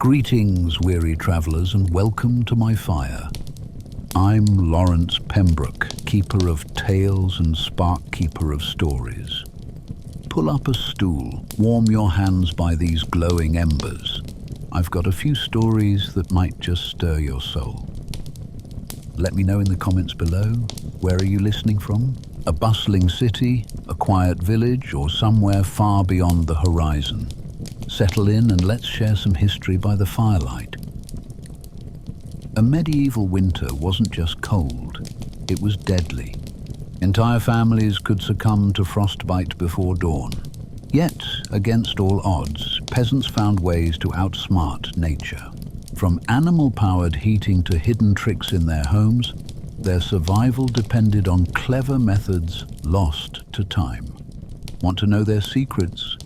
Greetings, weary travellers, and welcome to my fire. I'm Lawrence Pembroke, keeper of tales and spark keeper of stories. Pull up a stool, warm your hands by these glowing embers. I've got a few stories that might just stir your soul. Let me know in the comments below, where are you listening from? A bustling city, a quiet village, or somewhere far beyond the horizon? Settle in and let's share some history by the firelight. A medieval winter wasn't just cold, it was deadly. Entire families could succumb to frostbite before dawn. Yet, against all odds, peasants found ways to outsmart nature. From animal-powered heating to hidden tricks in their homes, their survival depended on clever methods lost to time. Want to know their secrets?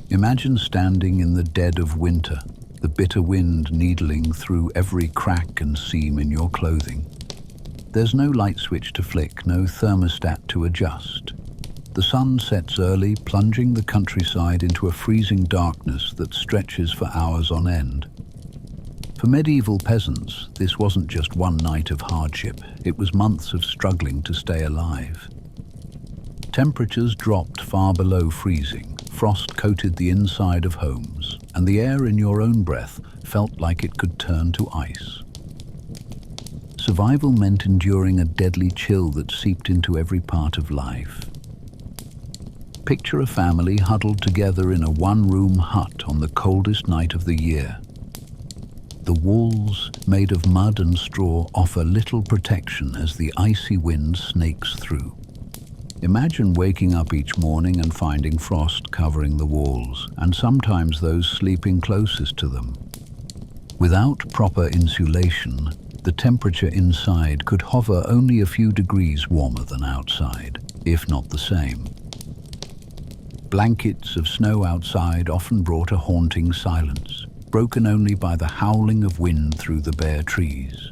Imagine standing in the dead of winter, the bitter wind needling through every crack and seam in your clothing. There's no light switch to flick, no thermostat to adjust. The sun sets early, plunging the countryside into a freezing darkness that stretches for hours on end. For medieval peasants, this wasn't just one night of hardship, it was months of struggling to stay alive. Temperatures dropped far below freezing. Frost coated the inside of homes, and the air in your own breath felt like it could turn to ice. Survival meant enduring a deadly chill that seeped into every part of life. Picture a family huddled together in a one-room hut on the coldest night of the year. The walls, made of mud and straw, offer little protection as the icy wind snakes through. Imagine waking up each morning and finding frost covering the walls, and sometimes those sleeping closest to them. Without proper insulation, the temperature inside could hover only a few degrees warmer than outside, if not the same. Blankets of snow outside often brought a haunting silence, broken only by the howling of wind through the bare trees.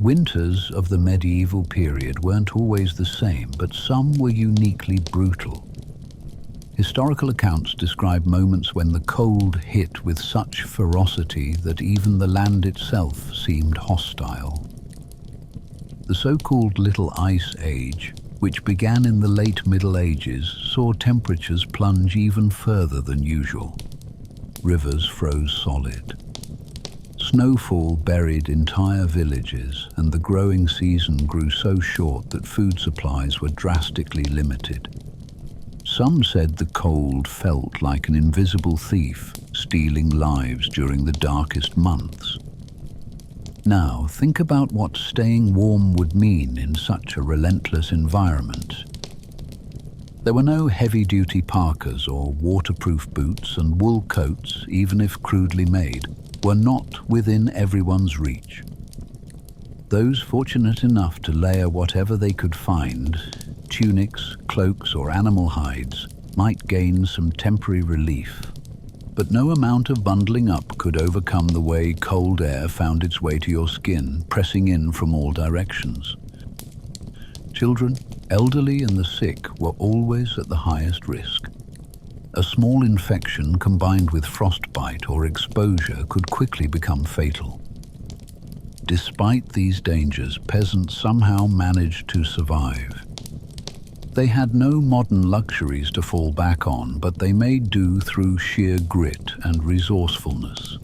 Winters of the medieval period weren't always the same, but some were uniquely brutal. Historical accounts describe moments when the cold hit with such ferocity that even the land itself seemed hostile. The so-called Little Ice Age, which began in the late Middle Ages, saw temperatures plunge even further than usual. Rivers froze solid. Snowfall buried entire villages, and the growing season grew so short that food supplies were drastically limited. Some said the cold felt like an invisible thief, stealing lives during the darkest months. Now, think about what staying warm would mean in such a relentless environment. There were no heavy-duty parkas or waterproof boots, and wool coats, even if crudely made, were not within everyone's reach. Those fortunate enough to layer whatever they could find, tunics, cloaks, or animal hides, might gain some temporary relief. But no amount of bundling up could overcome the way cold air found its way to your skin, pressing in from all directions. Children, elderly, and the sick were always at the highest risk. A small infection combined with frostbite or exposure could quickly become fatal. Despite these dangers, peasants somehow managed to survive. They had no modern luxuries to fall back on, but they made do through sheer grit and resourcefulness.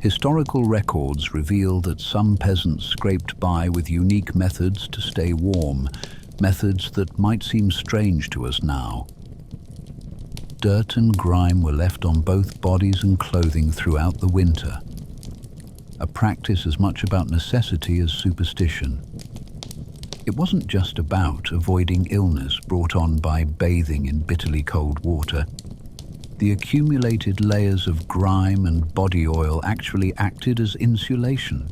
Historical records reveal that some peasants scraped by with unique methods to stay warm, methods that might seem strange to us now. Dirt and grime were left on both bodies and clothing throughout the winter, a practice as much about necessity as superstition. It wasn't just about avoiding illness brought on by bathing in bitterly cold water. The accumulated layers of grime and body oil actually acted as insulation.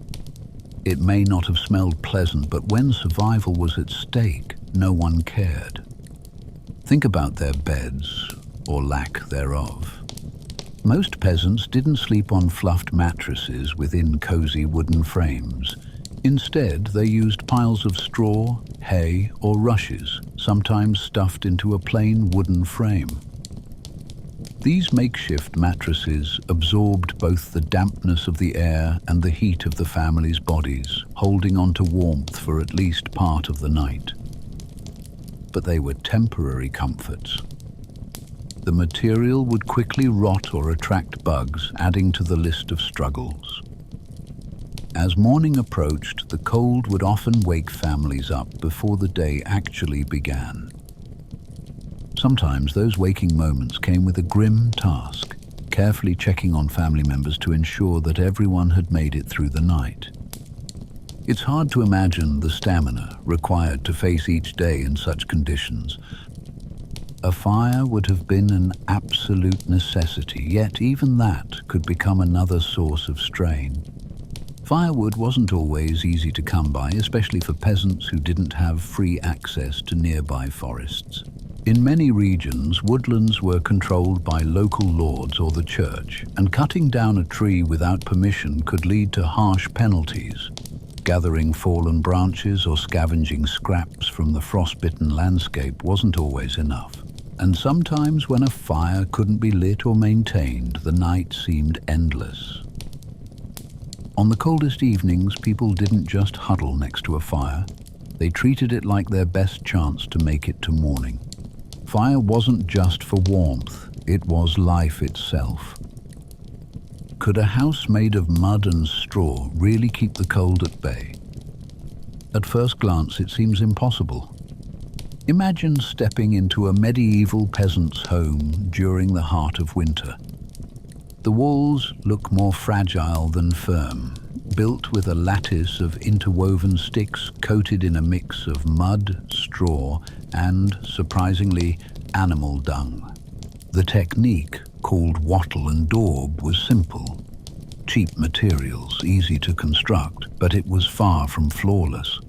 It may not have smelled pleasant, but when survival was at stake, no one cared. Think about their beds, or lack thereof. Most peasants didn't sleep on fluffed mattresses within cozy wooden frames. Instead, they used piles of straw, hay, or rushes, sometimes stuffed into a plain wooden frame. These makeshift mattresses absorbed both the dampness of the air and the heat of the family's bodies, holding on to warmth for at least part of the night. But they were temporary comforts. The material would quickly rot or attract bugs, adding to the list of struggles. As morning approached, the cold would often wake families up before the day actually began. Sometimes those waking moments came with a grim task, carefully checking on family members to ensure that everyone had made it through the night. It's hard to imagine the stamina required to face each day in such conditions. A fire would have been an absolute necessity, yet even that could become another source of strain. Firewood wasn't always easy to come by, especially for peasants who didn't have free access to nearby forests. In many regions, woodlands were controlled by local lords or the church, and cutting down a tree without permission could lead to harsh penalties. Gathering fallen branches or scavenging scraps from the frostbitten landscape wasn't always enough. And sometimes when a fire couldn't be lit or maintained, the night seemed endless. On the coldest evenings, people didn't just huddle next to a fire. They treated it like their best chance to make it to morning. Fire wasn't just for warmth, it was life itself. Could a house made of mud and straw really keep the cold at bay? At first glance, it seems impossible. Imagine stepping into a medieval peasant's home during the heart of winter. The walls look more fragile than firm, built with a lattice of interwoven sticks coated in a mix of mud, straw, and, surprisingly, animal dung. The technique, called wattle and daub, was simple. Cheap materials, easy to construct, but it was far from flawless.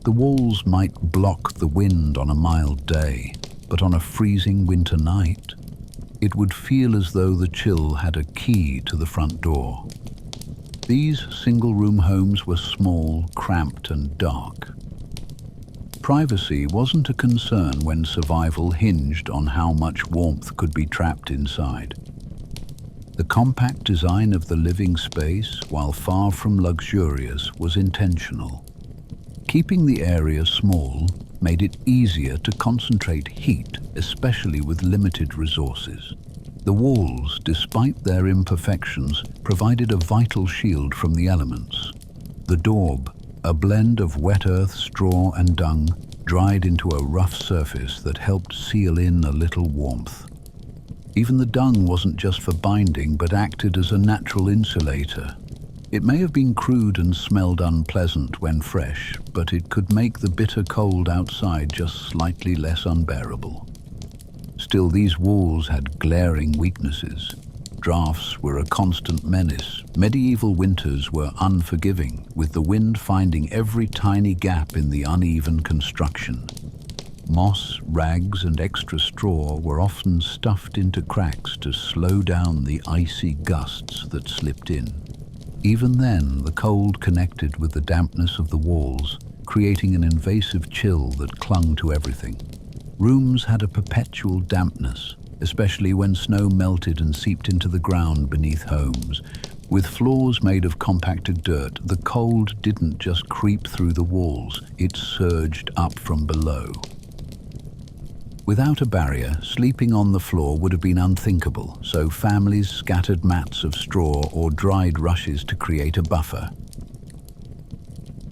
The walls might block the wind on a mild day, but on a freezing winter night, it would feel as though the chill had a key to the front door. These single-room homes were small, cramped, and dark. Privacy wasn't a concern when survival hinged on how much warmth could be trapped inside. The compact design of the living space, while far from luxurious, was intentional. Keeping the area small made it easier to concentrate heat, especially with limited resources. The walls, despite their imperfections, provided a vital shield from the elements. The daub, a blend of wet earth, straw, and dung, dried into a rough surface that helped seal in a little warmth. Even the dung wasn't just for binding, but acted as a natural insulator. It may have been crude and smelled unpleasant when fresh, but it could make the bitter cold outside just slightly less unbearable. Still, these walls had glaring weaknesses. Drafts were a constant menace. Medieval winters were unforgiving, with the wind finding every tiny gap in the uneven construction. Moss, rags, and extra straw were often stuffed into cracks to slow down the icy gusts that slipped in. Even then, the cold connected with the dampness of the walls, creating an invasive chill that clung to everything. Rooms had a perpetual dampness, especially when snow melted and seeped into the ground beneath homes. With floors made of compacted dirt, the cold didn't just creep through the walls, it surged up from below. Without a barrier, sleeping on the floor would have been unthinkable, so families scattered mats of straw or dried rushes to create a buffer.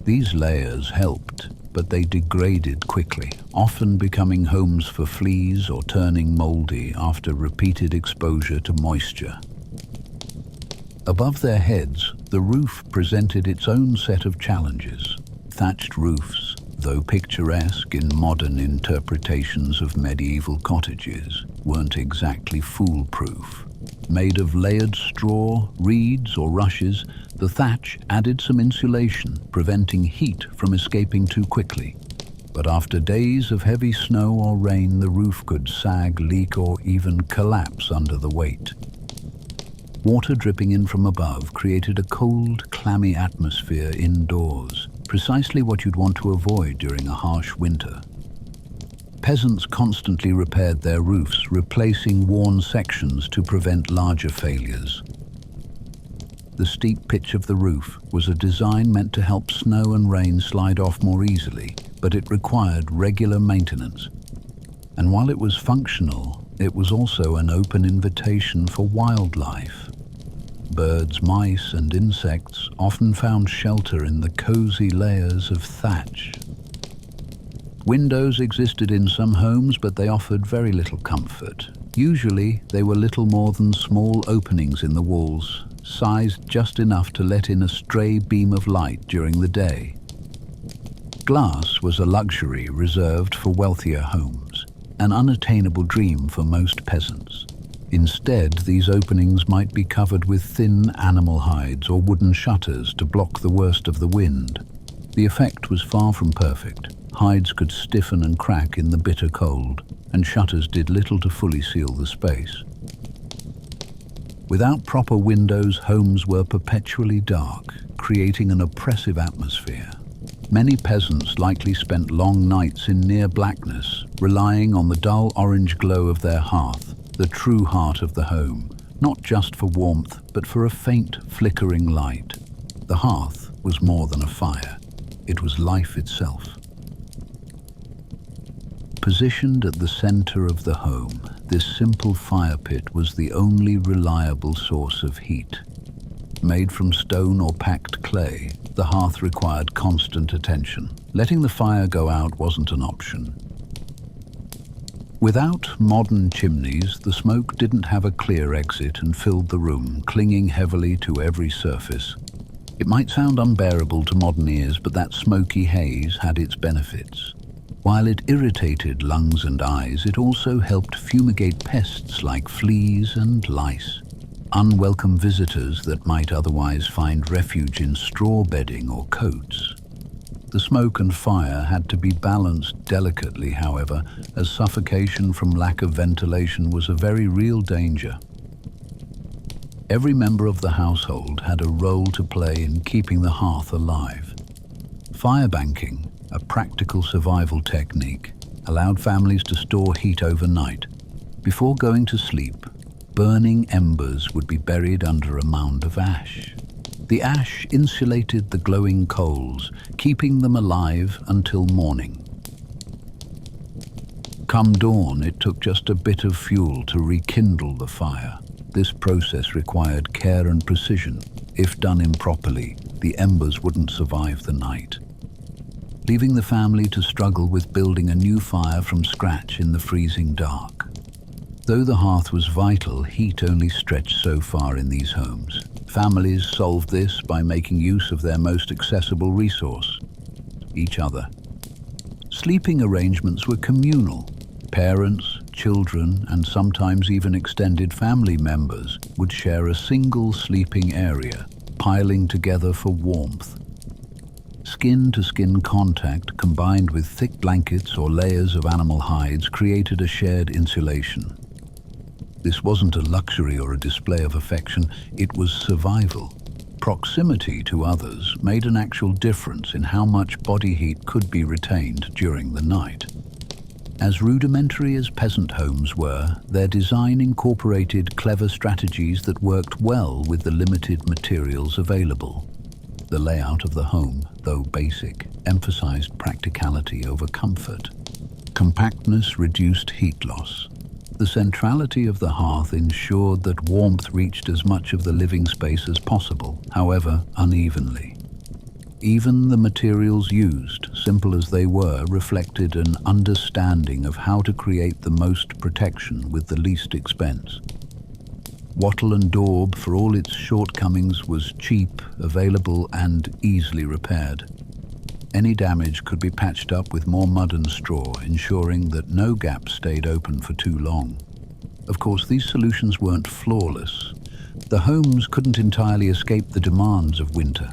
These layers helped, but they degraded quickly, often becoming homes for fleas or turning moldy after repeated exposure to moisture. Above their heads, the roof presented its own set of challenges. Thatched roofs, though picturesque in modern interpretations of medieval cottages, weren't exactly foolproof. Made of layered straw, reeds, or rushes, the thatch added some insulation, preventing heat from escaping too quickly. But after days of heavy snow or rain, the roof could sag, leak, or even collapse under the weight. Water dripping in from above created a cold, clammy atmosphere indoors, precisely what you'd want to avoid during a harsh winter. Peasants constantly repaired their roofs, replacing worn sections to prevent larger failures. The steep pitch of the roof was a design meant to help snow and rain slide off more easily, but it required regular maintenance. And while it was functional, it was also an open invitation for wildlife. Birds, mice, and insects often found shelter in the cozy layers of thatch. Windows existed in some homes, but they offered very little comfort. Usually, they were little more than small openings in the walls, sized just enough to let in a stray beam of light during the day. Glass was a luxury reserved for wealthier homes, an unattainable dream for most peasants. Instead, these openings might be covered with thin animal hides or wooden shutters to block the worst of the wind. The effect was far from perfect. Hides could stiffen and crack in the bitter cold, and shutters did little to fully seal the space. Without proper windows, homes were perpetually dark, creating an oppressive atmosphere. Many peasants likely spent long nights in near blackness, relying on the dull orange glow of their hearth, the true heart of the home, not just for warmth, but for a faint, flickering light. The hearth was more than a fire. It was life itself. Positioned at the center of the home, this simple fire pit was the only reliable source of heat. Made from stone or packed clay, the hearth required constant attention. Letting the fire go out wasn't an option. Without modern chimneys, the smoke didn't have a clear exit and filled the room, clinging heavily to every surface. It might sound unbearable to modern ears, but that smoky haze had its benefits. While it irritated lungs and eyes, it also helped fumigate pests like fleas and lice, unwelcome visitors that might otherwise find refuge in straw bedding or coats. The smoke and fire had to be balanced delicately, however, as suffocation from lack of ventilation was a very real danger. Every member of the household had a role to play in keeping the hearth alive. Firebanking, a practical survival technique, allowed families to store heat overnight. Before going to sleep, burning embers would be buried under a mound of ash. The ash insulated the glowing coals, keeping them alive until morning. Come dawn, it took just a bit of fuel to rekindle the fire. This process required care and precision. If done improperly, the embers wouldn't survive the night, leaving the family to struggle with building a new fire from scratch in the freezing dark. Though the hearth was vital, heat only stretched so far in these homes. Families solved this by making use of their most accessible resource, each other. Sleeping arrangements were communal. Parents, children, and sometimes even extended family members would share a single sleeping area, piling together for warmth. Skin-to-skin contact combined with thick blankets or layers of animal hides created a shared insulation. This wasn't a luxury or a display of affection, it was survival. Proximity to others made an actual difference in how much body heat could be retained during the night. As rudimentary as peasant homes were, their design incorporated clever strategies that worked well with the limited materials available. The layout of the home, though basic, emphasized practicality over comfort. Compactness reduced heat loss. The centrality of the hearth ensured that warmth reached as much of the living space as possible, however unevenly. Even the materials used, simple as they were, reflected an understanding of how to create the most protection with the least expense. Wattle and daub, for all its shortcomings, was cheap, available, and easily repaired. Any damage could be patched up with more mud and straw, ensuring that no gaps stayed open for too long. Of course, these solutions weren't flawless. The homes couldn't entirely escape the demands of winter.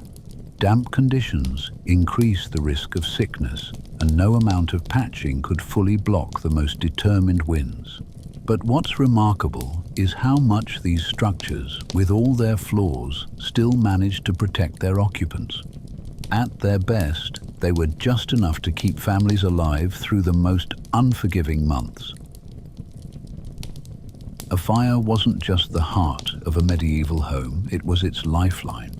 Damp conditions increased the risk of sickness, and no amount of patching could fully block the most determined winds. But what's remarkable is how much these structures, with all their flaws, still managed to protect their occupants. At their best, they were just enough to keep families alive through the most unforgiving months. A fire wasn't just the heart of a medieval home, it was its lifeline.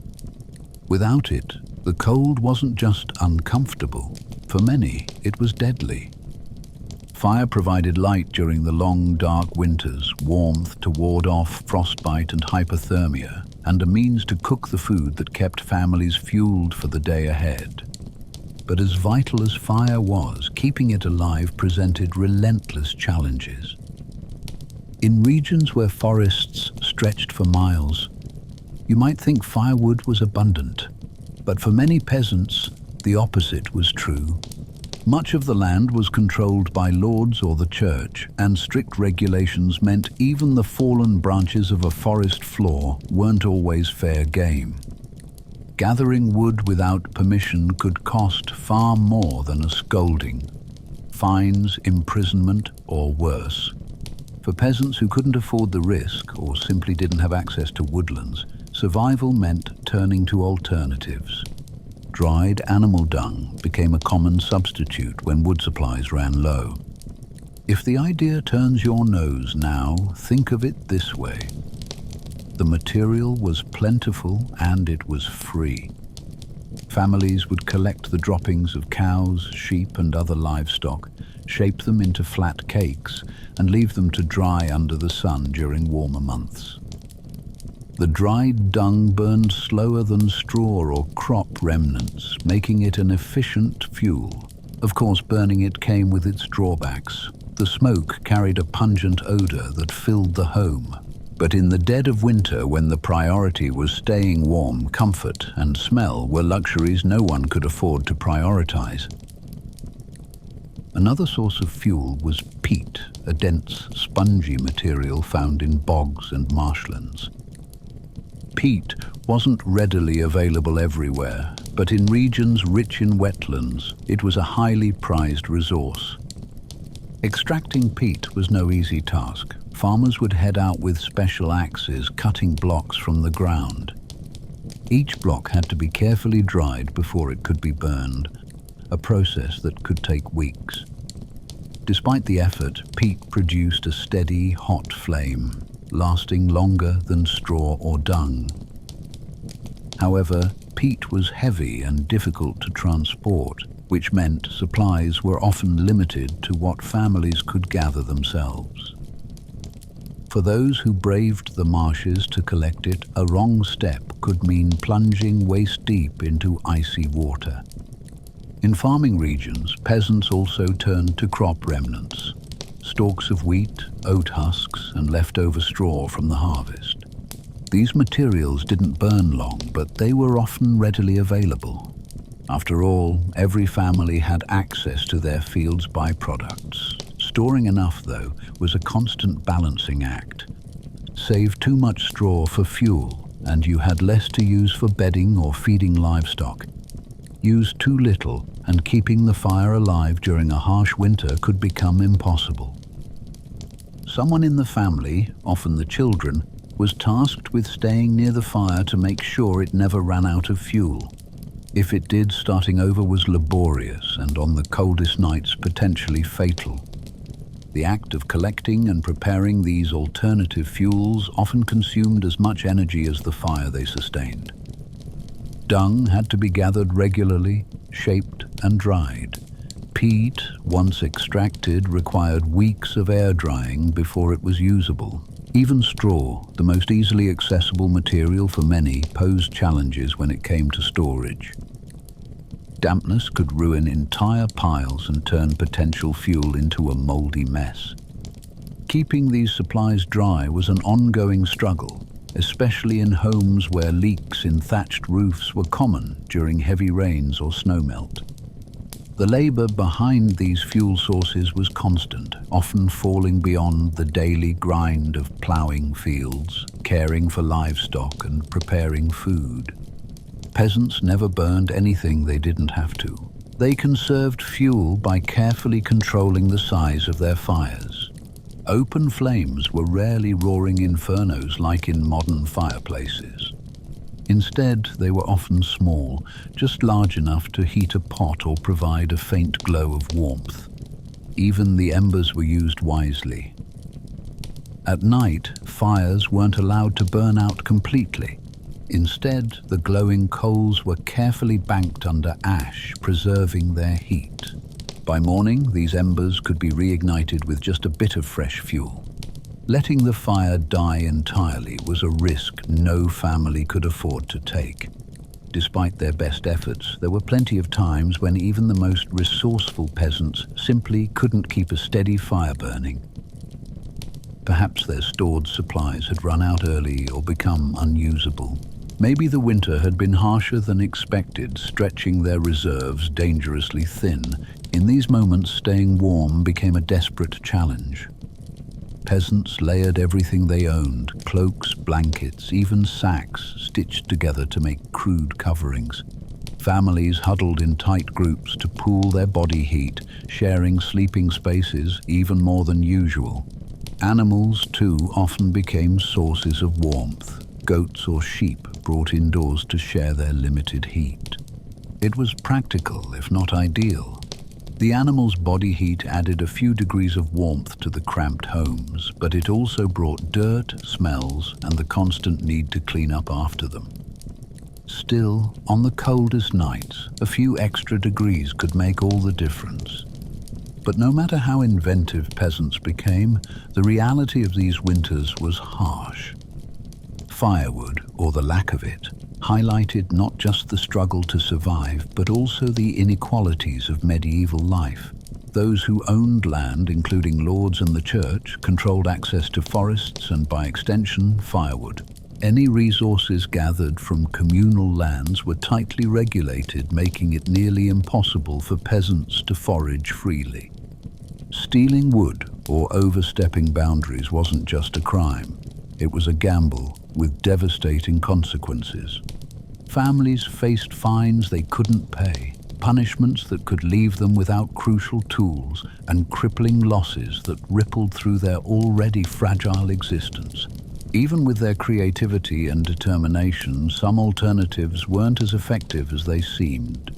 Without it, the cold wasn't just uncomfortable. For many, it was deadly. Fire provided light during the long, dark winters, warmth to ward off frostbite and hypothermia, and a means to cook the food that kept families fueled for the day ahead. But as vital as fire was, keeping it alive presented relentless challenges. In regions where forests stretched for miles, you might think firewood was abundant, but for many peasants, the opposite was true. Much of the land was controlled by lords or the church, and strict regulations meant even the fallen branches of a forest floor weren't always fair game. Gathering wood without permission could cost far more than a scolding, fines, imprisonment, or worse. For peasants who couldn't afford the risk or simply didn't have access to woodlands, survival meant turning to alternatives. Dried animal dung became a common substitute when wood supplies ran low. If the idea turns your nose now, think of it this way. The material was plentiful and it was free. Families would collect the droppings of cows, sheep, and other livestock, shape them into flat cakes, and leave them to dry under the sun during warmer months. The dried dung burned slower than straw or crop remnants, making it an efficient fuel. Of course, burning it came with its drawbacks. The smoke carried a pungent odor that filled the home. But in the dead of winter, when the priority was staying warm, comfort and smell were luxuries no one could afford to prioritize. Another source of fuel was peat, a dense, spongy material found in bogs and marshlands. Peat wasn't readily available everywhere, but in regions rich in wetlands, it was a highly prized resource. Extracting peat was no easy task. Farmers would head out with special axes, cutting blocks from the ground. Each block had to be carefully dried before it could be burned, a process that could take weeks. Despite the effort, peat produced a steady, hot flame, lasting longer than straw or dung. However, peat was heavy and difficult to transport, which meant supplies were often limited to what families could gather themselves. For those who braved the marshes to collect it, a wrong step could mean plunging waist-deep into icy water. In farming regions, peasants also turned to crop remnants, stalks of wheat, oat husks, and leftover straw from the harvest. These materials didn't burn long, but they were often readily available. After all, every family had access to their field's byproducts. Storing enough, though, was a constant balancing act. Save too much straw for fuel, and you had less to use for bedding or feeding livestock. Use too little, and keeping the fire alive during a harsh winter could become impossible. Someone in the family, often the children, was tasked with staying near the fire to make sure it never ran out of fuel. If it did, starting over was laborious and on the coldest nights potentially fatal. The act of collecting and preparing these alternative fuels often consumed as much energy as the fire they sustained. Dung had to be gathered regularly, shaped and dried. Peat, once extracted, required weeks of air drying before it was usable. Even straw, the most easily accessible material for many, posed challenges when it came to storage. Dampness could ruin entire piles and turn potential fuel into a moldy mess. Keeping these supplies dry was an ongoing struggle, especially in homes where leaks in thatched roofs were common during heavy rains or snowmelt. The labor behind these fuel sources was constant, often falling beyond the daily grind of plowing fields, caring for livestock, and preparing food. Peasants never burned anything they didn't have to. They conserved fuel by carefully controlling the size of their fires. Open flames were rarely roaring infernos like in modern fireplaces. Instead, they were often small, just large enough to heat a pot or provide a faint glow of warmth. Even the embers were used wisely. At night, fires weren't allowed to burn out completely. Instead, the glowing coals were carefully banked under ash, preserving their heat. By morning, these embers could be reignited with just a bit of fresh fuel. Letting the fire die entirely was a risk no family could afford to take. Despite their best efforts, there were plenty of times when even the most resourceful peasants simply couldn't keep a steady fire burning. Perhaps their stored supplies had run out early or become unusable. Maybe the winter had been harsher than expected, stretching their reserves dangerously thin. In these moments, staying warm became a desperate challenge. Peasants layered everything they owned, cloaks, blankets, even sacks stitched together to make crude coverings. Families huddled in tight groups to pool their body heat, sharing sleeping spaces even more than usual. Animals, too, often became sources of warmth. Goats or sheep brought indoors to share their limited heat. It was practical, if not ideal. The animals' body heat added a few degrees of warmth to the cramped homes, but it also brought dirt, smells, and the constant need to clean up after them. Still, on the coldest nights, a few extra degrees could make all the difference. But no matter how inventive peasants became, the reality of these winters was harsh. Firewood, or the lack of it, highlighted not just the struggle to survive, but also the inequalities of medieval life. Those who owned land, including lords and the church, controlled access to forests and, by extension, firewood. Any resources gathered from communal lands were tightly regulated, making it nearly impossible for peasants to forage freely. Stealing wood or overstepping boundaries wasn't just a crime. It was a gamble with devastating consequences. Families faced fines they couldn't pay, punishments that could leave them without crucial tools, and crippling losses that rippled through their already fragile existence. Even with their creativity and determination, some alternatives weren't as effective as they seemed.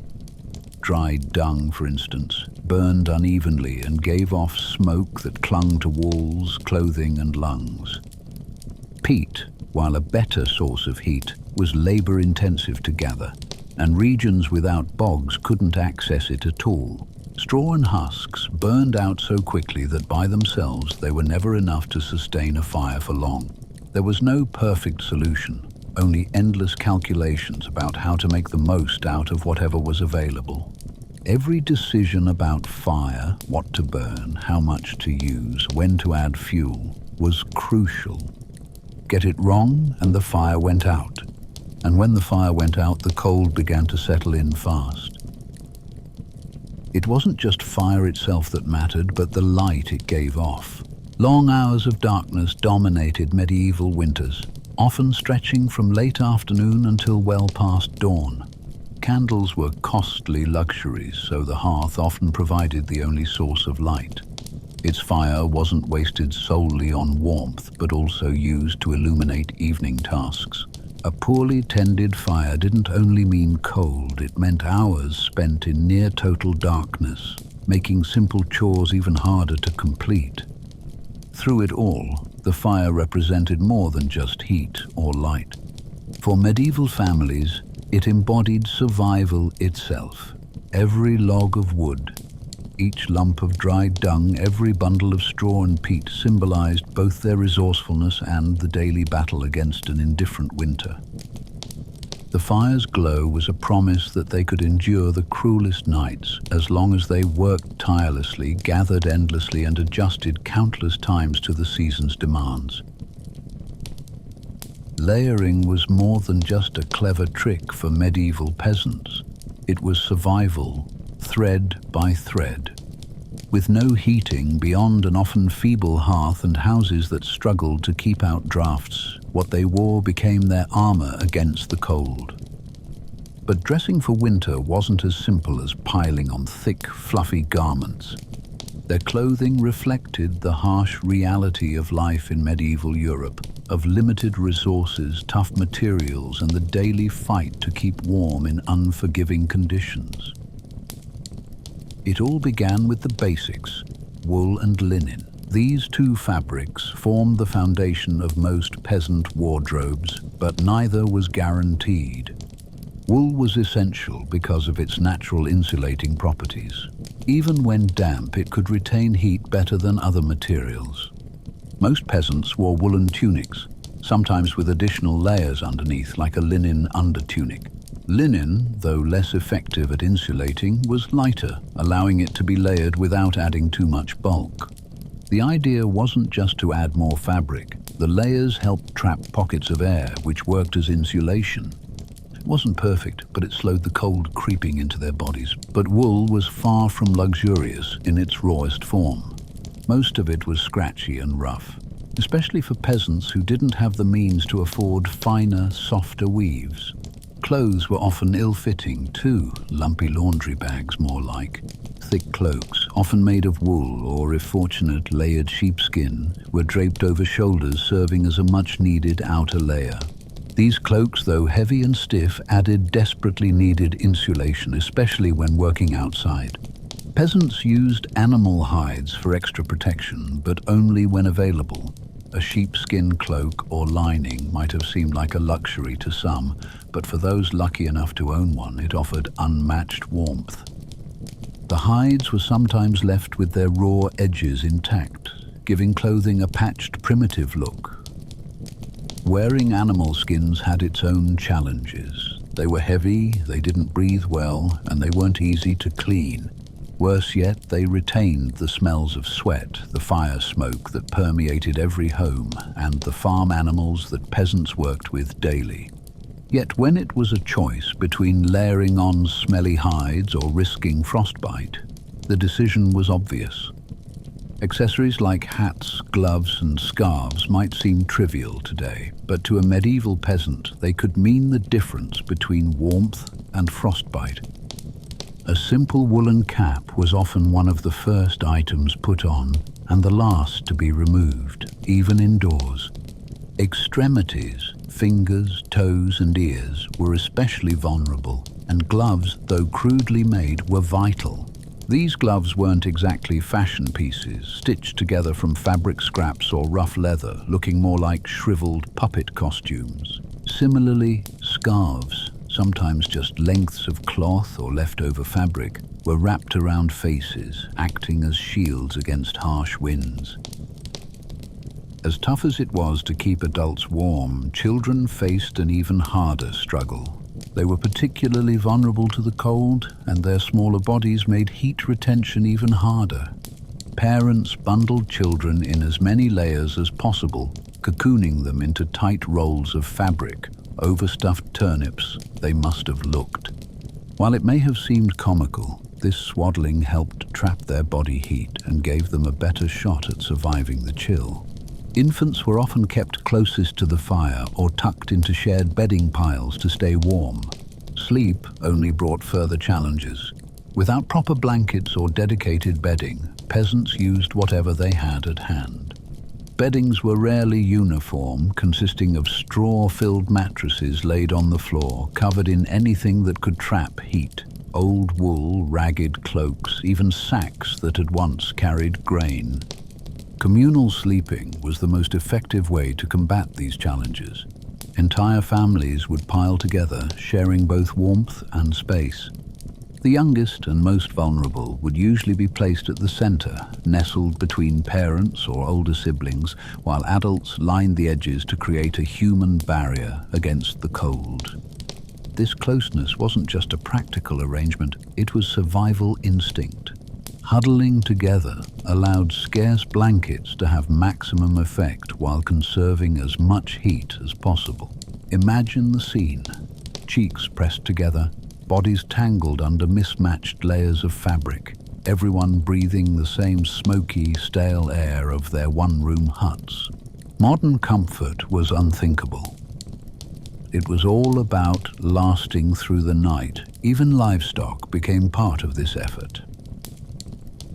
Dried dung, for instance, burned unevenly and gave off smoke that clung to walls, clothing, and lungs. Peat, while a better source of heat, was labor-intensive to gather, and regions without bogs couldn't access it at all. Straw and husks burned out so quickly that by themselves they were never enough to sustain a fire for long. There was no perfect solution, only endless calculations about how to make the most out of whatever was available. Every decision about fire, what to burn, how much to use, when to add fuel, was crucial. Get it wrong and the fire went out. And when the fire went out, the cold began to settle in fast. It wasn't just fire itself that mattered, but the light it gave off. Long hours of darkness dominated medieval winters, often stretching from late afternoon until well past dawn. Candles were costly luxuries, so the hearth often provided the only source of light. Its fire wasn't wasted solely on warmth, but also used to illuminate evening tasks. A poorly tended fire didn't only mean cold, it meant hours spent in near-total darkness, making simple chores even harder to complete. Through it all, the fire represented more than just heat or light. For medieval families, it embodied survival itself. Every log of wood, each lump of dried dung, every bundle of straw and peat symbolized both their resourcefulness and the daily battle against an indifferent winter. The fire's glow was a promise that they could endure the cruelest nights as long as they worked tirelessly, gathered endlessly, and adjusted countless times to the season's demands. Layering was more than just a clever trick for medieval peasants. It was survival, thread by thread. With no heating beyond an often feeble hearth and houses that struggled to keep out drafts, what they wore became their armor against the cold. But dressing for winter wasn't as simple as piling on thick, fluffy garments. Their clothing reflected the harsh reality of life in medieval Europe, of limited resources, tough materials, and the daily fight to keep warm in unforgiving conditions. It all began with the basics: wool and linen. These two fabrics formed the foundation of most peasant wardrobes, but neither was guaranteed. Wool was essential because of its natural insulating properties. Even when damp, it could retain heat better than other materials. Most peasants wore woolen tunics, sometimes with additional layers underneath, like a linen undertunic. Linen, though less effective at insulating, was lighter, allowing it to be layered without adding too much bulk. The idea wasn't just to add more fabric. The layers helped trap pockets of air, which worked as insulation. It wasn't perfect, but it slowed the cold creeping into their bodies. But wool was far from luxurious in its rawest form. Most of it was scratchy and rough, especially for peasants who didn't have the means to afford finer, softer weaves. Clothes were often ill-fitting too, lumpy laundry bags more like. Thick cloaks, often made of wool or, if fortunate, layered sheepskin, were draped over shoulders, serving as a much-needed outer layer. These cloaks, though heavy and stiff, added desperately needed insulation, especially when working outside. Peasants used animal hides for extra protection, but only when available. A sheepskin cloak or lining might have seemed like a luxury to some, but for those lucky enough to own one, it offered unmatched warmth. The hides were sometimes left with their raw edges intact, giving clothing a patched, primitive look. Wearing animal skins had its own challenges. They were heavy, they didn't breathe well, and they weren't easy to clean. Worse yet, they retained the smells of sweat, the fire smoke that permeated every home, and the farm animals that peasants worked with daily. Yet when it was a choice between layering on smelly hides or risking frostbite, the decision was obvious. Accessories like hats, gloves, and scarves might seem trivial today, but to a medieval peasant, they could mean the difference between warmth and frostbite. A simple woolen cap was often one of the first items put on, and the last to be removed, even indoors. Extremities, fingers, toes, and ears were especially vulnerable, and gloves, though crudely made, were vital. These gloves weren't exactly fashion pieces, stitched together from fabric scraps or rough leather, looking more like shriveled puppet costumes. Similarly, scarves, sometimes just lengths of cloth or leftover fabric, were wrapped around faces, acting as shields against harsh winds. As tough as it was to keep adults warm, children faced an even harder struggle. They were particularly vulnerable to the cold, and their smaller bodies made heat retention even harder. Parents bundled children in as many layers as possible, cocooning them into tight rolls of fabric. Overstuffed turnips they must have looked. While it may have seemed comical, this swaddling helped trap their body heat and gave them a better shot at surviving the chill. Infants were often kept closest to the fire or tucked into shared bedding piles to stay warm. Sleep only brought further challenges. Without proper blankets or dedicated bedding, peasants used whatever they had at hand. Beddings were rarely uniform, consisting of straw-filled mattresses laid on the floor, covered in anything that could trap heat. Old wool, ragged cloaks, even sacks that had once carried grain. Communal sleeping was the most effective way to combat these challenges. Entire families would pile together, sharing both warmth and space. The youngest and most vulnerable would usually be placed at the center, nestled between parents or older siblings, while adults lined the edges to create a human barrier against the cold. This closeness wasn't just a practical arrangement, it was survival instinct. Huddling together allowed scarce blankets to have maximum effect while conserving as much heat as possible. Imagine the scene: cheeks pressed together, bodies tangled under mismatched layers of fabric, everyone breathing the same smoky, stale air of their one-room huts. Modern comfort was unthinkable. It was all about lasting through the night. Even livestock became part of this effort.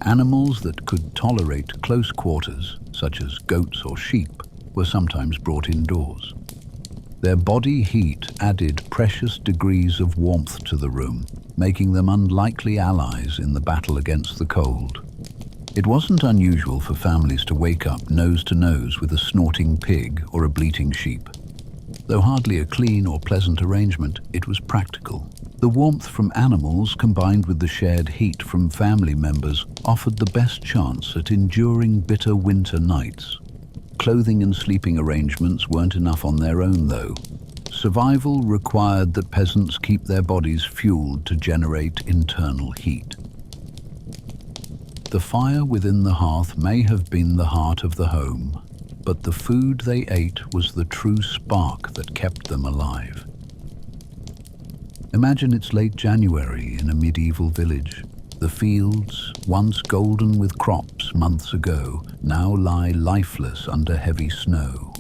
Animals that could tolerate close quarters, such as goats or sheep, were sometimes brought indoors. Their body heat added precious degrees of warmth to the room, making them unlikely allies in the battle against the cold. It wasn't unusual for families to wake up nose to nose with a snorting pig or a bleating sheep. Though hardly a clean or pleasant arrangement, it was practical. The warmth from animals combined with the shared heat from family members offered the best chance at enduring bitter winter nights. Clothing and sleeping arrangements weren't enough on their own, though. Survival required that peasants keep their bodies fueled to generate internal heat. The fire within the hearth may have been the heart of the home, but the food they ate was the true spark that kept them alive. Imagine it's late January in a medieval village. The fields, once golden with crops months ago, now lie lifeless under heavy snow.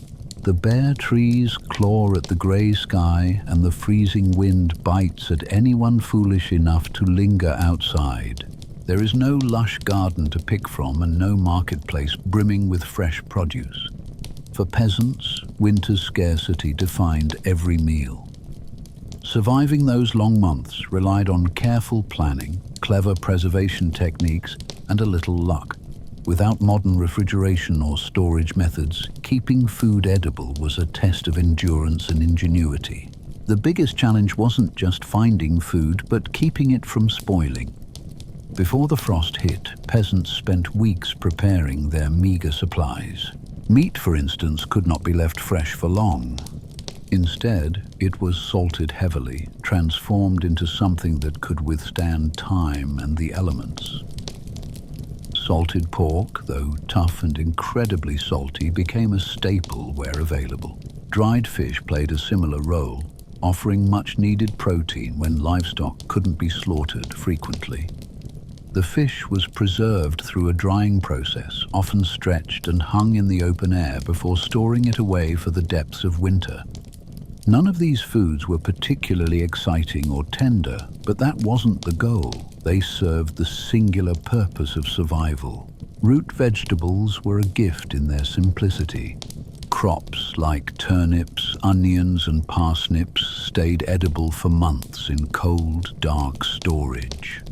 The bare trees claw at the grey sky, and the freezing wind bites at anyone foolish enough to linger outside. There is no lush garden to pick from and no marketplace brimming with fresh produce. For peasants, winter's scarcity defined every meal. Surviving those long months relied on careful planning, clever preservation techniques, and a little luck. Without modern refrigeration or storage methods, keeping food edible was a test of endurance and ingenuity. The biggest challenge wasn't just finding food, but keeping it from spoiling. Before the frost hit, peasants spent weeks preparing their meager supplies. Meat, for instance, could not be left fresh for long. Instead, it was salted heavily, transformed into something that could withstand time and the elements. Salted pork, though tough and incredibly salty, became a staple where available. Dried fish played a similar role, offering much-needed protein when livestock couldn't be slaughtered frequently. The fish was preserved through a drying process, often stretched and hung in the open air before storing it away for the depths of winter. None of these foods were particularly exciting or tender, but that wasn't the goal. They served the singular purpose of survival. Root vegetables were a gift in their simplicity. Crops like turnips, onions, and parsnips stayed edible for months in cold, dark storage.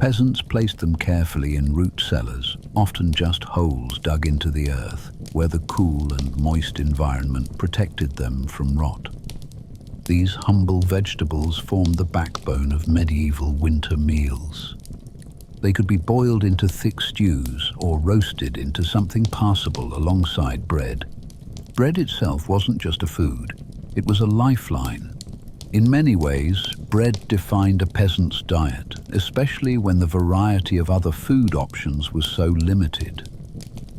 Peasants placed them carefully in root cellars, often just holes dug into the earth, where the cool and moist environment protected them from rot. These humble vegetables formed the backbone of medieval winter meals. They could be boiled into thick stews or roasted into something passable alongside bread. Bread itself wasn't just a food, it was a lifeline. In many ways, bread defined a peasant's diet, especially when the variety of other food options was so limited.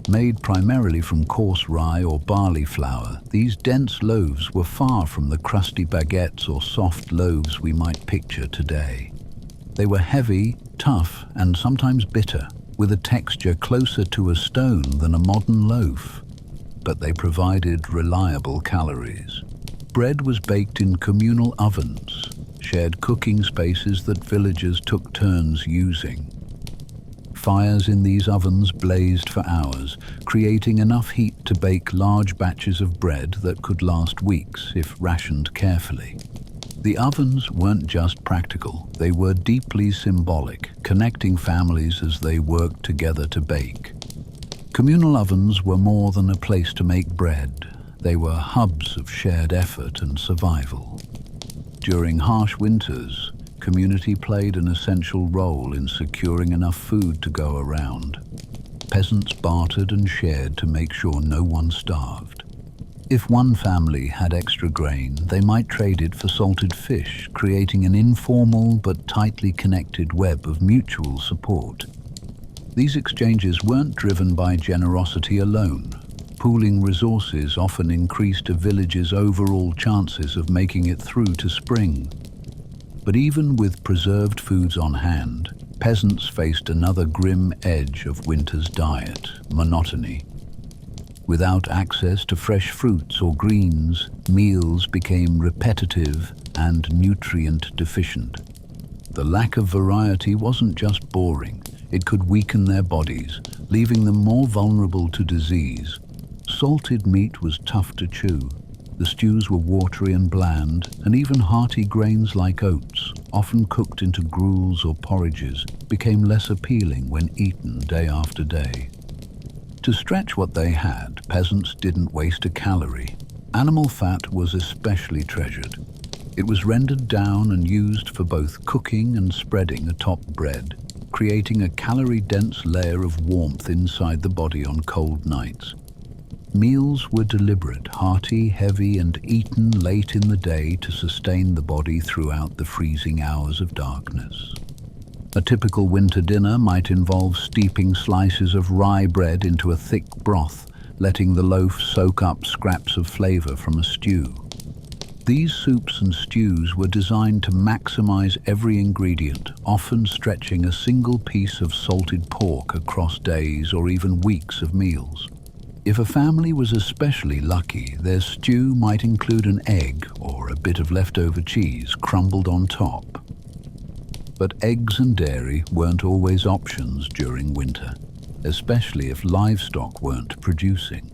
Made primarily from coarse rye or barley flour, these dense loaves were far from the crusty baguettes or soft loaves we might picture today. They were heavy, tough, and sometimes bitter, with a texture closer to a stone than a modern loaf. But they provided reliable calories. Bread was baked in communal ovens, shared cooking spaces that villagers took turns using. Fires in these ovens blazed for hours, creating enough heat to bake large batches of bread that could last weeks if rationed carefully. The ovens weren't just practical, they were deeply symbolic, connecting families as they worked together to bake. Communal ovens were more than a place to make bread. They were hubs of shared effort and survival. During harsh winters, community played an essential role in securing enough food to go around. Peasants bartered and shared to make sure no one starved. If one family had extra grain, they might trade it for salted fish, creating an informal but tightly connected web of mutual support. These exchanges weren't driven by generosity alone. Pooling resources often increased a village's overall chances of making it through to spring. But even with preserved foods on hand, peasants faced another grim edge of winter's diet: monotony. Without access to fresh fruits or greens, meals became repetitive and nutrient deficient. The lack of variety wasn't just boring, It could weaken their bodies, leaving them more vulnerable to disease. Salted meat was tough to chew. The stews were watery and bland, and even hearty grains like oats, often cooked into gruels or porridges, became less appealing when eaten day after day. To stretch what they had, peasants didn't waste a calorie. Animal fat was especially treasured. It was rendered down and used for both cooking and spreading atop bread, creating a calorie-dense layer of warmth inside the body on cold nights. Meals were deliberate, hearty, heavy, and eaten late in the day to sustain the body throughout the freezing hours of darkness. A typical winter dinner might involve steeping slices of rye bread into a thick broth, letting the loaf soak up scraps of flavor from a stew. These soups and stews were designed to maximize every ingredient, often stretching a single piece of salted pork across days or even weeks of meals. If a family was especially lucky, their stew might include an egg or a bit of leftover cheese crumbled on top. But eggs and dairy weren't always options during winter, especially if livestock weren't producing.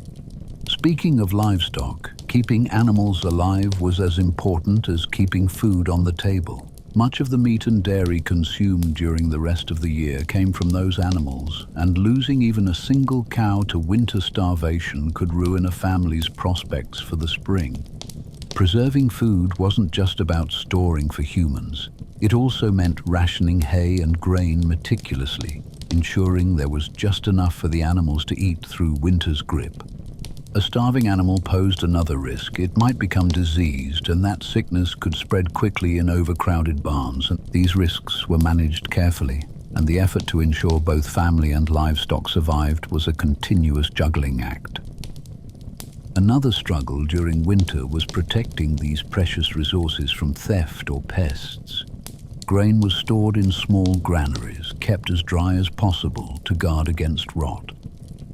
Speaking of livestock, keeping animals alive was as important as keeping food on the table. Much of the meat and dairy consumed during the rest of the year came from those animals, and losing even a single cow to winter starvation could ruin a family's prospects for the spring. Preserving food wasn't just about storing for humans. It also meant rationing hay and grain meticulously, ensuring there was just enough for the animals to eat through winter's grip. A starving animal posed another risk. It might become diseased, and that sickness could spread quickly in overcrowded barns. These risks were managed carefully, and the effort to ensure both family and livestock survived was a continuous juggling act. Another struggle during winter was protecting these precious resources from theft or pests. Grain was stored in small granaries, kept as dry as possible to guard against rot.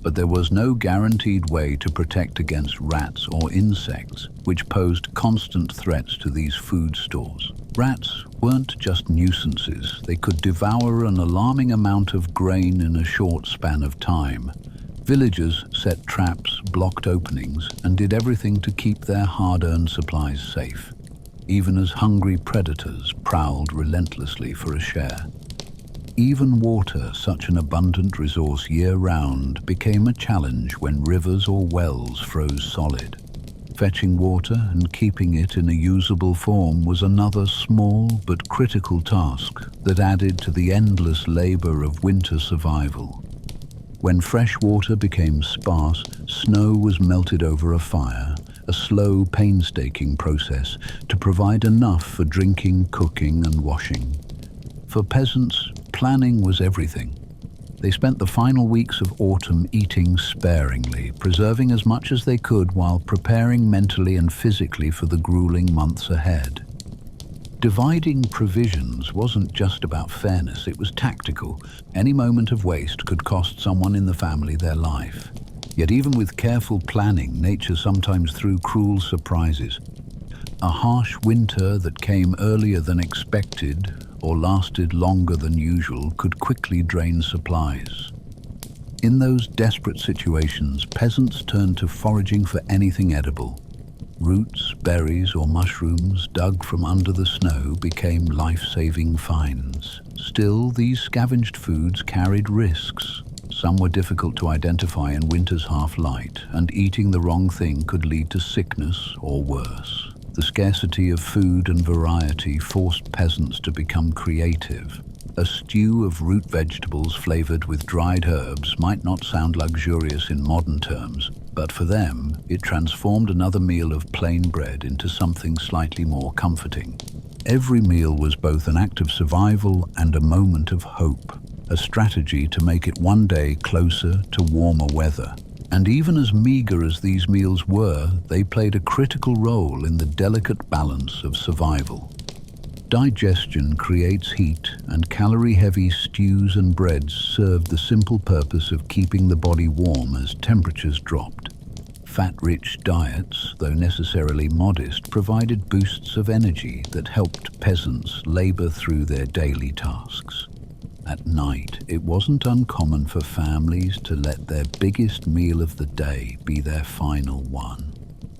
But there was no guaranteed way to protect against rats or insects, which posed constant threats to these food stores. Rats weren't just nuisances. They could devour an alarming amount of grain in a short span of time. Villagers set traps, blocked openings, and did everything to keep their hard-earned supplies safe, even as hungry predators prowled relentlessly for a share. Even water, such an abundant resource year-round, became a challenge when rivers or wells froze solid. Fetching water and keeping it in a usable form was another small but critical task that added to the endless labor of winter survival. When fresh water became sparse, snow was melted over a fire, a slow, painstaking process to provide enough for drinking, cooking, and washing. For peasants, planning was everything. They spent the final weeks of autumn eating sparingly, preserving as much as they could while preparing mentally and physically for the grueling months ahead. Dividing provisions wasn't just about fairness, it was tactical. Any moment of waste could cost someone in the family their life. Yet even with careful planning, nature sometimes threw cruel surprises. A harsh winter that came earlier than expected or lasted longer than usual could quickly drain supplies. In those desperate situations, peasants turned to foraging for anything edible. Roots, berries, or mushrooms dug from under the snow became life-saving finds. Still, these scavenged foods carried risks. Some were difficult to identify in winter's half-light, and eating the wrong thing could lead to sickness or worse. The scarcity of food and variety forced peasants to become creative. A stew of root vegetables flavored with dried herbs might not sound luxurious in modern terms, but for them, it transformed another meal of plain bread into something slightly more comforting. Every meal was both an act of survival and a moment of hope, a strategy to make it one day closer to warmer weather. And even as meager as these meals were, they played a critical role in the delicate balance of survival. Digestion creates heat, and calorie-heavy stews and breads served the simple purpose of keeping the body warm as temperatures dropped. Fat-rich diets, though necessarily modest, provided boosts of energy that helped peasants labor through their daily tasks. At night, it wasn't uncommon for families to let their biggest meal of the day be their final one.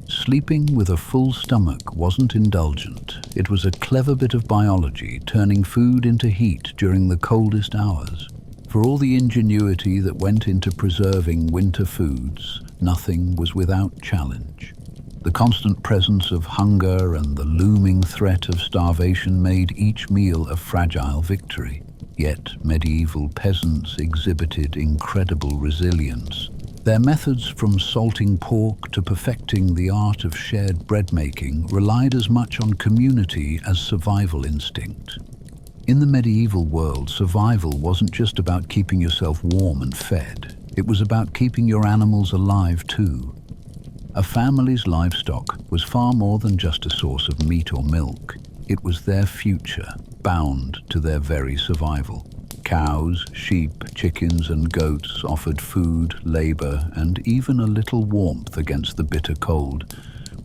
Sleeping with a full stomach wasn't indulgent. It was a clever bit of biology, turning food into heat during the coldest hours. For all the ingenuity that went into preserving winter foods, nothing was without challenge. The constant presence of hunger and the looming threat of starvation made each meal a fragile victory. Yet medieval peasants exhibited incredible resilience. Their methods, from salting pork to perfecting the art of shared bread making, relied as much on community as survival instinct. In the medieval world, survival wasn't just about keeping yourself warm and fed. It was about keeping your animals alive too. A family's livestock was far more than just a source of meat or milk. It was their future, bound to their very survival. Cows, sheep, chickens, and goats offered food, labor, and even a little warmth against the bitter cold.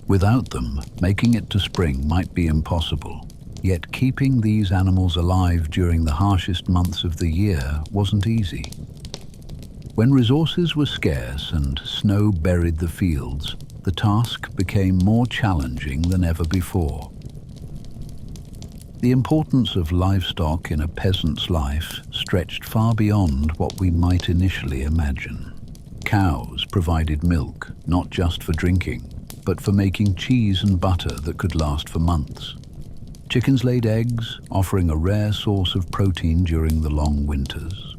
Without them, making it to spring might be impossible. Yet keeping these animals alive during the harshest months of the year wasn't easy. When resources were scarce and snow buried the fields, the task became more challenging than ever before. The importance of livestock in a peasant's life stretched far beyond what we might initially imagine. Cows provided milk, not just for drinking, but for making cheese and butter that could last for months. Chickens laid eggs, offering a rare source of protein during the long winters.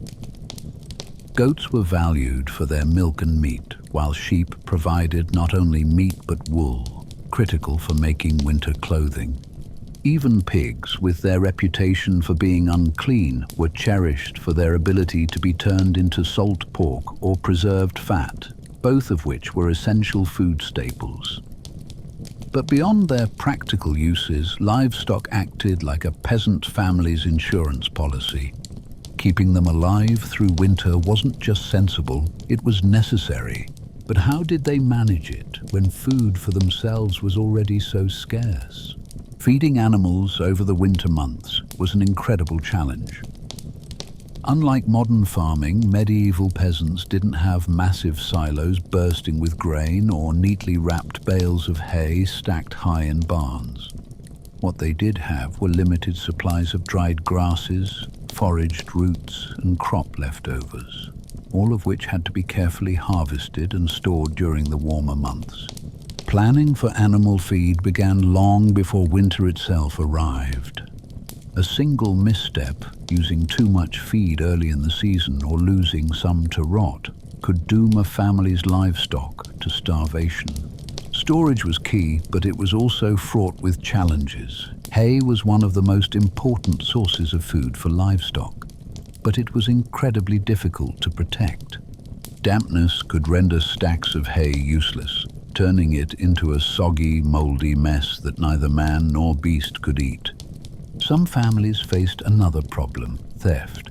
Goats were valued for their milk and meat, while sheep provided not only meat but wool, critical for making winter clothing. Even pigs, with their reputation for being unclean, were cherished for their ability to be turned into salt pork or preserved fat, both of which were essential food staples. But beyond their practical uses, livestock acted like a peasant family's insurance policy. Keeping them alive through winter wasn't just sensible, it was necessary. But how did they manage it when food for themselves was already so scarce? Feeding animals over the winter months was an incredible challenge. Unlike modern farming, medieval peasants didn't have massive silos bursting with grain or neatly wrapped bales of hay stacked high in barns. What they did have were limited supplies of dried grasses, foraged roots, and crop leftovers, all of which had to be carefully harvested and stored during the warmer months. Planning for animal feed began long before winter itself arrived. A single misstep, using too much feed early in the season or losing some to rot, could doom a family's livestock to starvation. Storage was key, but it was also fraught with challenges. Hay was one of the most important sources of food for livestock, but it was incredibly difficult to protect. Dampness could render stacks of hay useless, turning it into a soggy, moldy mess that neither man nor beast could eat. Some families faced another problem: theft.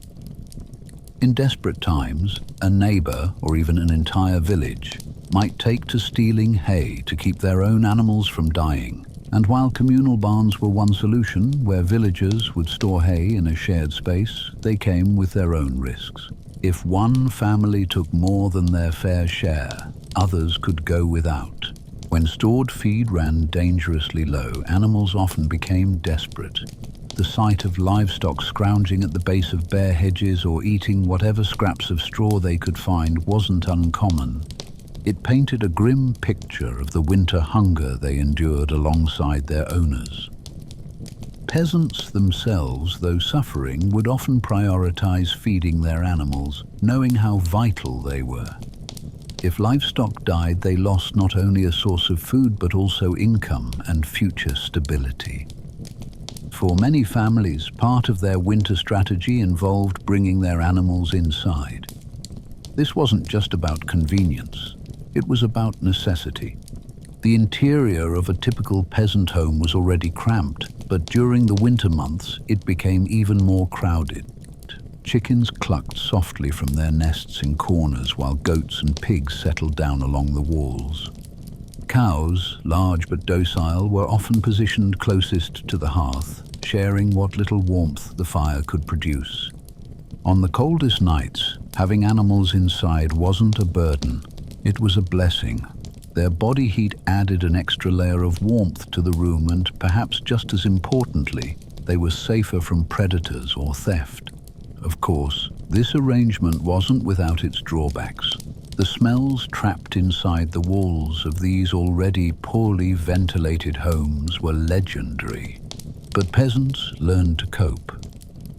In desperate times, a neighbor or even an entire village might take to stealing hay to keep their own animals from dying. And while communal barns were one solution, where villagers would store hay in a shared space, they came with their own risks. If one family took more than their fair share, others could go without. When stored feed ran dangerously low, animals often became desperate. The sight of livestock scrounging at the base of bare hedges or eating whatever scraps of straw they could find wasn't uncommon. It painted a grim picture of the winter hunger they endured alongside their owners. Peasants themselves, though suffering, would often prioritize feeding their animals, knowing how vital they were. If livestock died, they lost not only a source of food but also income and future stability. For many families, part of their winter strategy involved bringing their animals inside. This wasn't just about convenience. It was about necessity. The interior of a typical peasant home was already cramped, but during the winter months, it became even more crowded. Chickens clucked softly from their nests in corners while goats and pigs settled down along the walls. Cows, large but docile, were often positioned closest to the hearth, sharing what little warmth the fire could produce. On the coldest nights, having animals inside wasn't a burden, it was a blessing. Their body heat added an extra layer of warmth to the room, and perhaps just as importantly, they were safer from predators or theft. Of course, this arrangement wasn't without its drawbacks. The smells trapped inside the walls of these already poorly ventilated homes were legendary. But peasants learned to cope.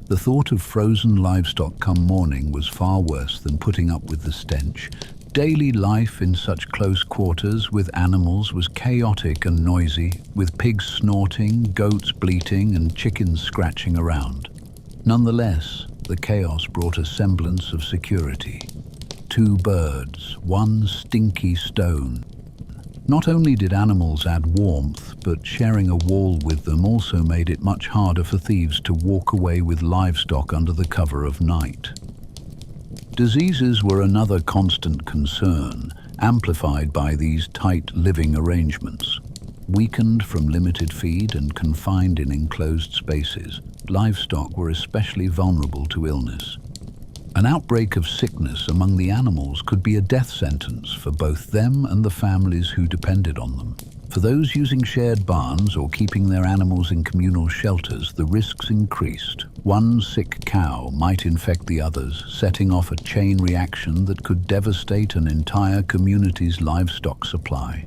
The thought of frozen livestock come morning was far worse than putting up with the stench. Daily life in such close quarters with animals was chaotic and noisy, with pigs snorting, goats bleating, and chickens scratching around. Nonetheless, the chaos brought a semblance of security. 2 birds, 1 stinky stone. Not only did animals add warmth, but sharing a wall with them also made it much harder for thieves to walk away with livestock under the cover of night. Diseases were another constant concern, amplified by these tight living arrangements. Weakened from limited feed and confined in enclosed spaces, livestock were especially vulnerable to illness. An outbreak of sickness among the animals could be a death sentence for both them and the families who depended on them. For those using shared barns or keeping their animals in communal shelters, the risks increased. One sick cow might infect the others, setting off a chain reaction that could devastate an entire community's livestock supply.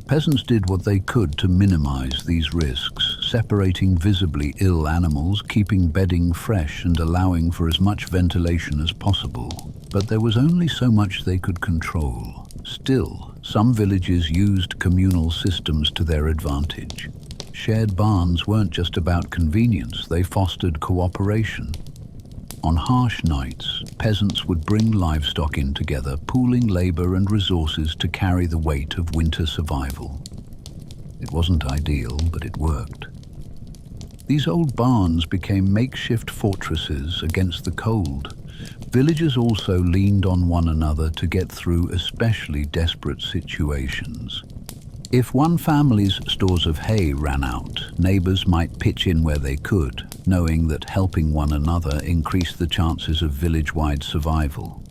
Peasants did what they could to minimize these risks, separating visibly ill animals, keeping bedding fresh, and allowing for as much ventilation as possible. But there was only so much they could control. Still, some villages used communal systems to their advantage. Shared barns weren't just about convenience, they fostered cooperation. On harsh nights, peasants would bring livestock in together, pooling labor and resources to carry the weight of winter survival. It wasn't ideal, but it worked. These old barns became makeshift fortresses against the cold. Villagers also leaned on one another to get through especially desperate situations. If one family's stores of hay ran out, neighbors might pitch in where they could, knowing that helping one another increased the chances of village-wide survival.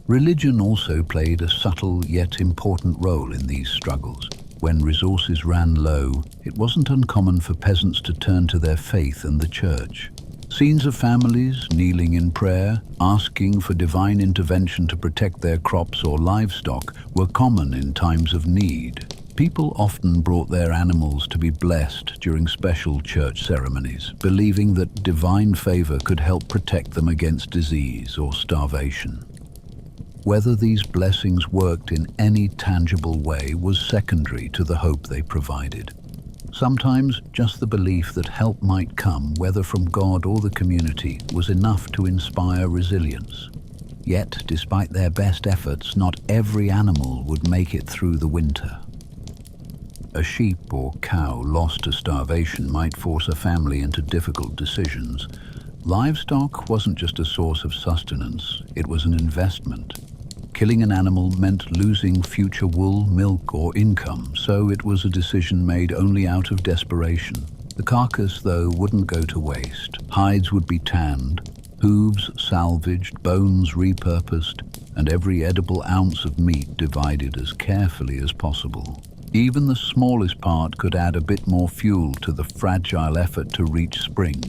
Religion also played a subtle yet important role in these struggles. When resources ran low, it wasn't uncommon for peasants to turn to their faith and the church. Scenes of families kneeling in prayer, asking for divine intervention to protect their crops or livestock, were common in times of need. People often brought their animals to be blessed during special church ceremonies, believing that divine favor could help protect them against disease or starvation. Whether these blessings worked in any tangible way was secondary to the hope they provided. Sometimes just the belief that help might come, whether from God or the community, was enough to inspire resilience. Yet, despite their best efforts, not every animal would make it through the winter. A sheep or cow lost to starvation might force a family into difficult decisions. Livestock wasn't just a source of sustenance, it was an investment. Killing an animal meant losing future wool, milk, or income, so it was a decision made only out of desperation. The carcass, though, wouldn't go to waste. Hides would be tanned, hooves salvaged, bones repurposed, and every edible ounce of meat divided as carefully as possible. Even the smallest part could add a bit more fuel to the fragile effort to reach spring.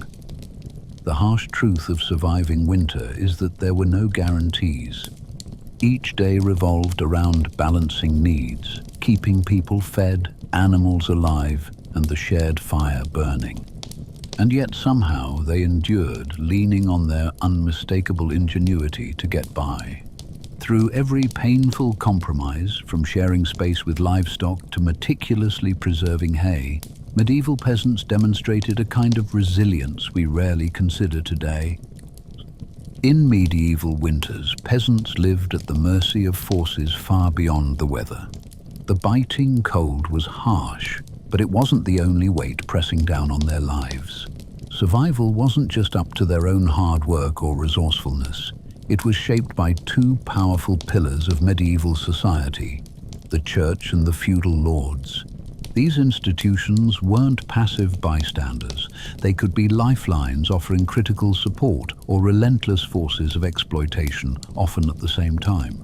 The harsh truth of surviving winter is that there were no guarantees. Each day revolved around balancing needs, keeping people fed, animals alive, and the shared fire burning. And yet somehow they endured, leaning on their unmistakable ingenuity to get by. Through every painful compromise, from sharing space with livestock to meticulously preserving hay, medieval peasants demonstrated a kind of resilience we rarely consider today. In medieval winters, peasants lived at the mercy of forces far beyond the weather. The biting cold was harsh, but it wasn't the only weight pressing down on their lives. Survival wasn't just up to their own hard work or resourcefulness. It was shaped by 2 powerful pillars of medieval society, the church and the feudal lords. These institutions weren't passive bystanders. They could be lifelines offering critical support or relentless forces of exploitation, often at the same time.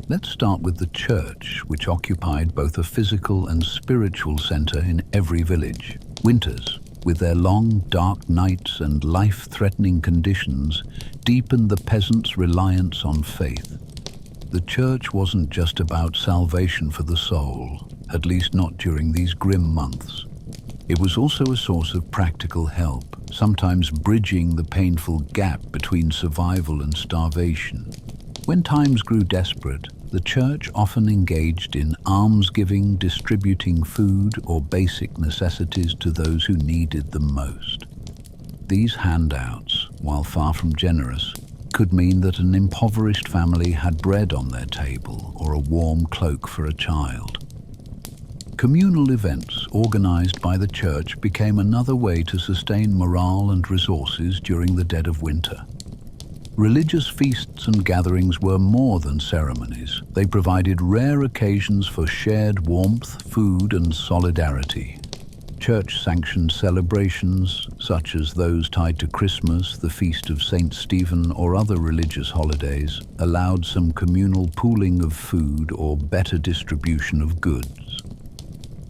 Let's start with the church, which occupied both a physical and spiritual center in every village. Winters, with their long, dark nights and life-threatening conditions, deepened the peasants' reliance on faith. The church wasn't just about salvation for the soul, at least not during these grim months. It was also a source of practical help, sometimes bridging the painful gap between survival and starvation. When times grew desperate, the church often engaged in almsgiving, distributing food or basic necessities to those who needed them most. These handouts, while far from generous, could mean that an impoverished family had bread on their table or a warm cloak for a child. Communal events organized by the church became another way to sustain morale and resources during the dead of winter. Religious feasts and gatherings were more than ceremonies. They provided rare occasions for shared warmth, food, and solidarity. Church-sanctioned celebrations, such as those tied to Christmas, the Feast of St. Stephen, or other religious holidays, allowed some communal pooling of food or better distribution of goods.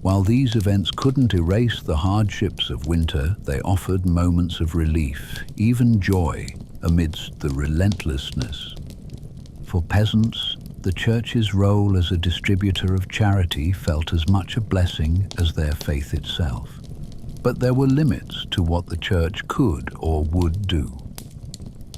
While these events couldn't erase the hardships of winter, they offered moments of relief, even joy, amidst the relentlessness. For peasants, the church's role as a distributor of charity felt as much a blessing as their faith itself. But there were limits to what the church could or would do.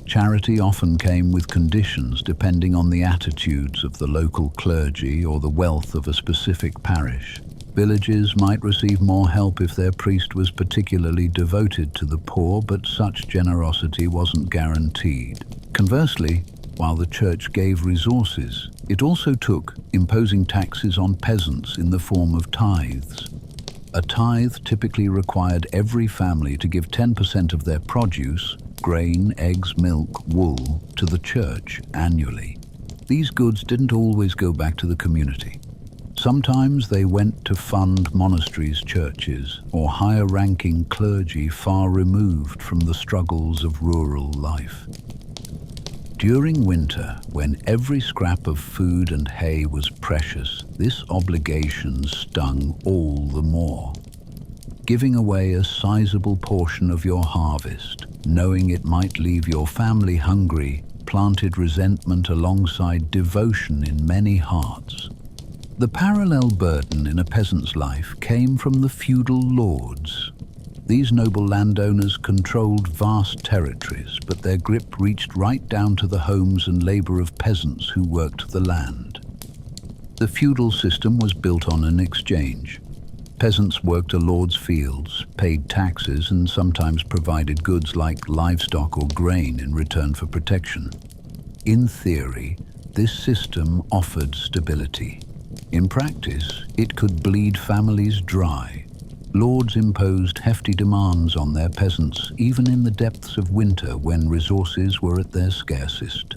Charity often came with conditions depending on the attitudes of the local clergy or the wealth of a specific parish. Villages might receive more help if their priest was particularly devoted to the poor, but such generosity wasn't guaranteed. Conversely, while the church gave resources, it also took, imposing taxes on peasants in the form of tithes. A tithe typically required every family to give 10% of their produce, grain, eggs, milk, wool, to the church annually. These goods didn't always go back to the community. Sometimes they went to fund monasteries, churches, or higher-ranking clergy far removed from the struggles of rural life. During winter, when every scrap of food and hay was precious, this obligation stung all the more. Giving away a sizable portion of your harvest, knowing it might leave your family hungry, planted resentment alongside devotion in many hearts. The parallel burden in a peasant's life came from the feudal lords. These noble landowners controlled vast territories, but their grip reached right down to the homes and labor of peasants who worked the land. The feudal system was built on an exchange. Peasants worked a lord's fields, paid taxes, and sometimes provided goods like livestock or grain in return for protection. In theory, this system offered stability. In practice, it could bleed families dry. Lords imposed hefty demands on their peasants, even in the depths of winter when resources were at their scarcest.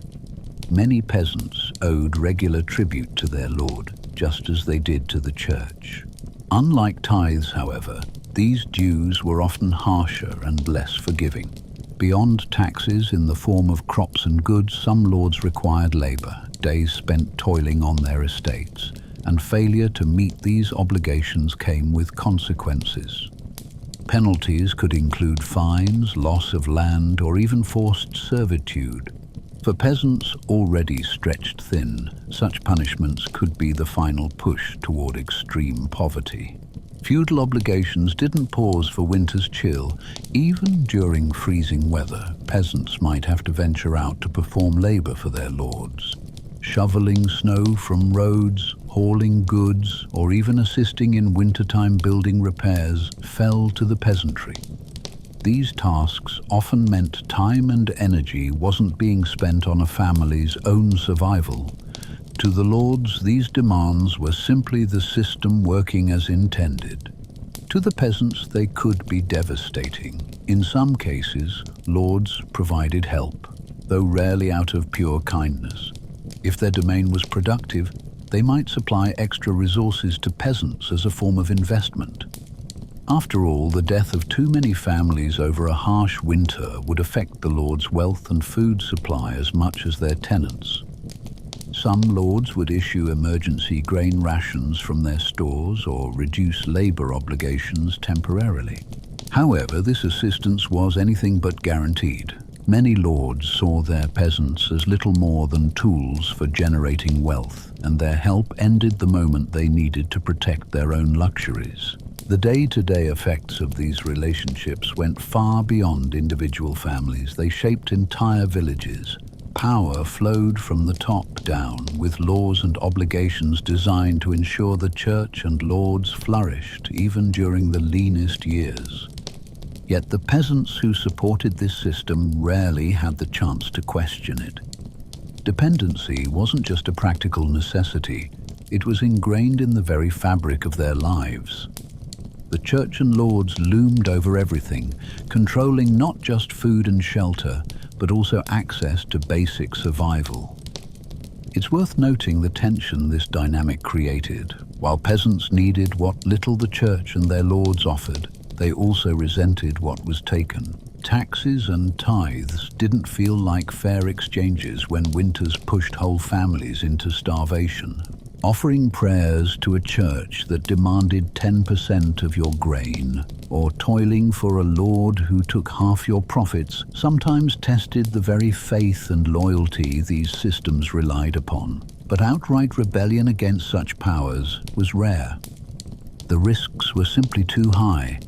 Many peasants owed regular tribute to their lord, just as they did to the church. Unlike tithes, however, these dues were often harsher and less forgiving. Beyond taxes in the form of crops and goods, some lords required labor, days spent toiling on their estates, and failure to meet these obligations came with consequences. Penalties could include fines, loss of land, or even forced servitude. For peasants already stretched thin, such punishments could be the final push toward extreme poverty. Feudal obligations didn't pause for winter's chill. Even during freezing weather, peasants might have to venture out to perform labor for their lords. Shoveling snow from roads, hauling goods, or even assisting in wintertime building repairs fell to the peasantry. These tasks often meant time and energy wasn't being spent on a family's own survival. To the lords, these demands were simply the system working as intended. To the peasants, they could be devastating. In some cases, lords provided help, though rarely out of pure kindness. If their domain was productive, They might supply extra resources to peasants as a form of investment. After all, the death of too many families over a harsh winter would affect the lords' wealth and food supply as much as their tenants. Some lords would issue emergency grain rations from their stores or reduce labor obligations temporarily. However, this assistance was anything but guaranteed. Many lords saw their peasants as little more than tools for generating wealth, and their help ended the moment they needed to protect their own luxuries. The day-to-day effects of these relationships went far beyond individual families. They shaped entire villages. Power flowed from the top down, with laws and obligations designed to ensure the church and lords flourished even during the leanest years. Yet the peasants who supported this system rarely had the chance to question it. Dependency wasn't just a practical necessity, it was ingrained in the very fabric of their lives. The church and lords loomed over everything, controlling not just food and shelter, but also access to basic survival. It's worth noting the tension this dynamic created. While peasants needed what little the church and their lords offered, they also resented what was taken. Taxes and tithes didn't feel like fair exchanges when winters pushed whole families into starvation. Offering prayers to a church that demanded 10% of your grain, or toiling for a lord who took half your profits, sometimes tested the very faith and loyalty these systems relied upon. But outright rebellion against such powers was rare. The risks were simply too high.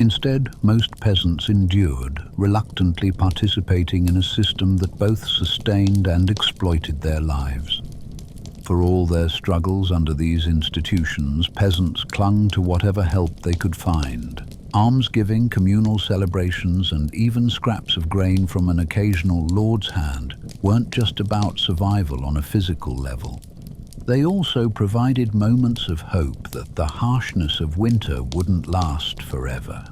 Instead, most peasants endured, reluctantly participating in a system that both sustained and exploited their lives. For all their struggles under these institutions, peasants clung to whatever help they could find. Almsgiving, communal celebrations, and even scraps of grain from an occasional lord's hand weren't just about survival on a physical level. They also provided moments of hope that the harshness of winter wouldn't last forever.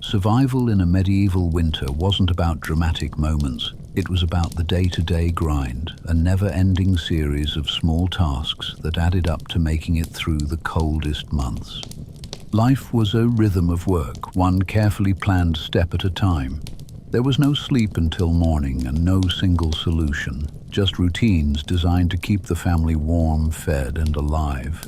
Survival in a medieval winter wasn't about dramatic moments. It was about the day-to-day grind, a never-ending series of small tasks that added up to making it through the coldest months. Life was a rhythm of work, one carefully planned step at a time. There was no sleep until morning and no single solution, just routines designed to keep the family warm, fed, and alive.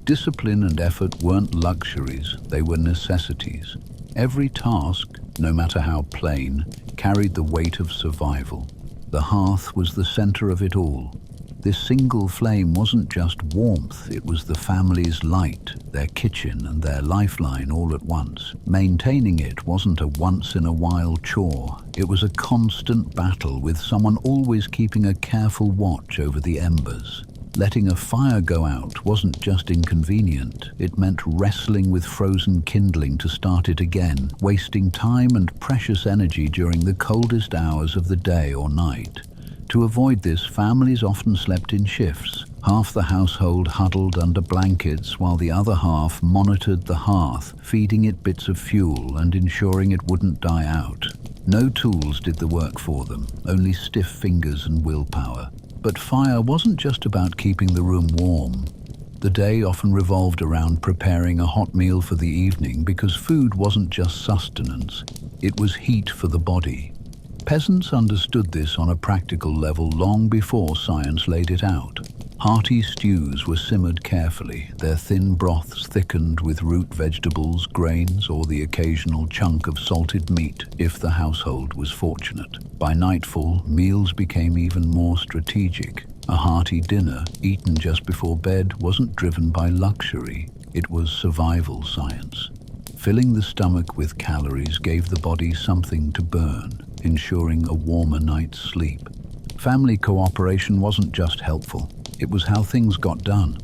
Discipline and effort weren't luxuries, they were necessities. Every task, no matter how plain, carried the weight of survival. The hearth was the center of it all. This single flame wasn't just warmth, it was the family's light, their kitchen and their lifeline all at once. Maintaining it wasn't a once-in-a-while chore, it was a constant battle with someone always keeping a careful watch over the embers. Letting a fire go out wasn't just inconvenient, it meant wrestling with frozen kindling to start it again, wasting time and precious energy during the coldest hours of the day or night. To avoid this, families often slept in shifts. Half the household huddled under blankets while the other half monitored the hearth, feeding it bits of fuel and ensuring it wouldn't die out. No tools did the work for them, only stiff fingers and willpower. But fire wasn't just about keeping the room warm. The day often revolved around preparing a hot meal for the evening because food wasn't just sustenance, it was heat for the body. Peasants understood this on a practical level long before science laid it out. Hearty stews were simmered carefully, their thin broths thickened with root vegetables, grains, or the occasional chunk of salted meat if the household was fortunate. By nightfall, meals became even more strategic. A hearty dinner, eaten just before bed, wasn't driven by luxury, it was survival science. Filling the stomach with calories gave the body something to burn, ensuring a warmer night's sleep. Family cooperation wasn't just helpful, it was how things got done.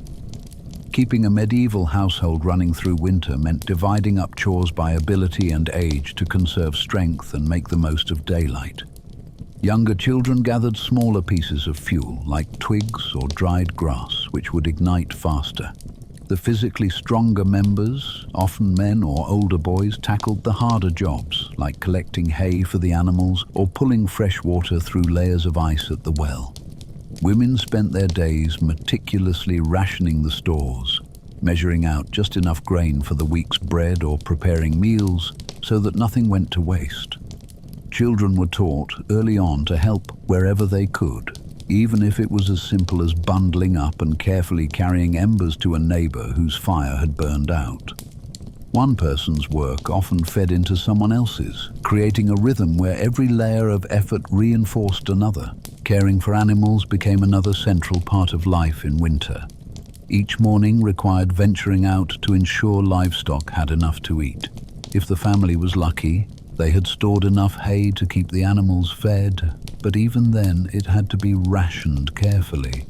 Keeping a medieval household running through winter meant dividing up chores by ability and age to conserve strength and make the most of daylight. Younger children gathered smaller pieces of fuel, like twigs or dried grass, which would ignite faster. The physically stronger members, often men or older boys, tackled the harder jobs, like collecting hay for the animals or pulling fresh water through layers of ice at the well. Women spent their days meticulously rationing the stores, measuring out just enough grain for the week's bread or preparing meals so that nothing went to waste. Children were taught early on to help wherever they could, even if it was as simple as bundling up and carefully carrying embers to a neighbor whose fire had burned out. One person's work often fed into someone else's, creating a rhythm where every layer of effort reinforced another. Caring for animals became another central part of life in winter. Each morning required venturing out to ensure livestock had enough to eat. If the family was lucky, they had stored enough hay to keep the animals fed, but even then it had to be rationed carefully.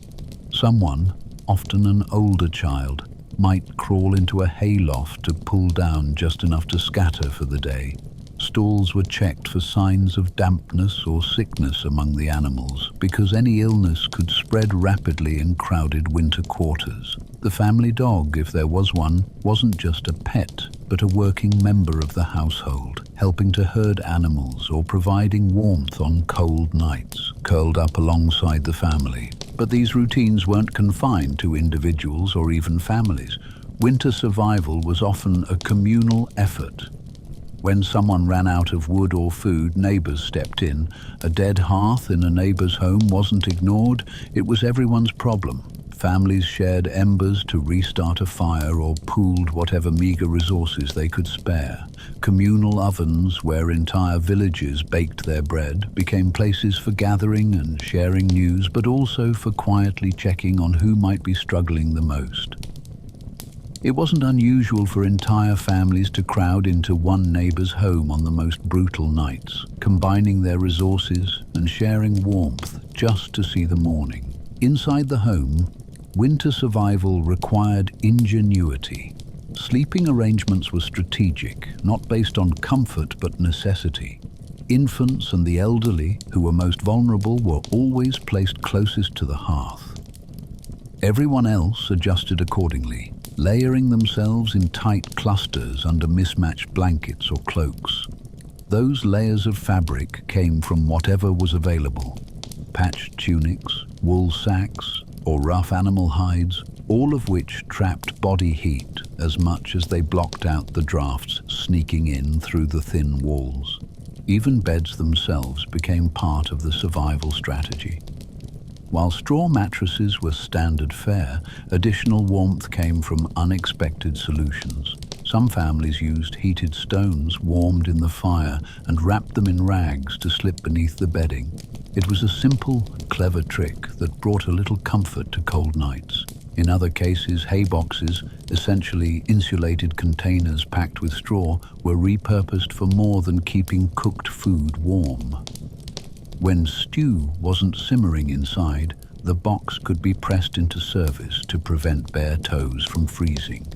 Someone, often an older child, might crawl into a hayloft to pull down just enough to scatter for the day. Stalls were checked for signs of dampness or sickness among the animals, because any illness could spread rapidly in crowded winter quarters. The family dog, if there was one, wasn't just a pet, but a working member of the household, helping to herd animals or providing warmth on cold nights, curled up alongside the family. But these routines weren't confined to individuals or even families. Winter survival was often a communal effort. When someone ran out of wood or food, neighbors stepped in. A dead hearth in a neighbor's home wasn't ignored, it was everyone's problem. Families shared embers to restart a fire or pooled whatever meager resources they could spare. Communal ovens where entire villages baked their bread became places for gathering and sharing news, but also for quietly checking on who might be struggling the most. It wasn't unusual for entire families to crowd into one neighbor's home on the most brutal nights, combining their resources and sharing warmth just to see the morning. Inside the home, winter survival required ingenuity. Sleeping arrangements were strategic, not based on comfort but necessity. Infants and the elderly, who were most vulnerable, were always placed closest to the hearth. Everyone else adjusted accordingly, layering themselves in tight clusters under mismatched blankets or cloaks. Those layers of fabric came from whatever was available: patched tunics, wool sacks, or rough animal hides, all of which trapped body heat as much as they blocked out the drafts sneaking in through the thin walls. Even beds themselves became part of the survival strategy. While straw mattresses were standard fare, additional warmth came from unexpected solutions. Some families used heated stones warmed in the fire and wrapped them in rags to slip beneath the bedding. It was a simple, clever trick that brought a little comfort to cold nights. In other cases, hay boxes, essentially insulated containers packed with straw, were repurposed for more than keeping cooked food warm. When stew wasn't simmering inside, the box could be pressed into service to prevent bare toes from freezing.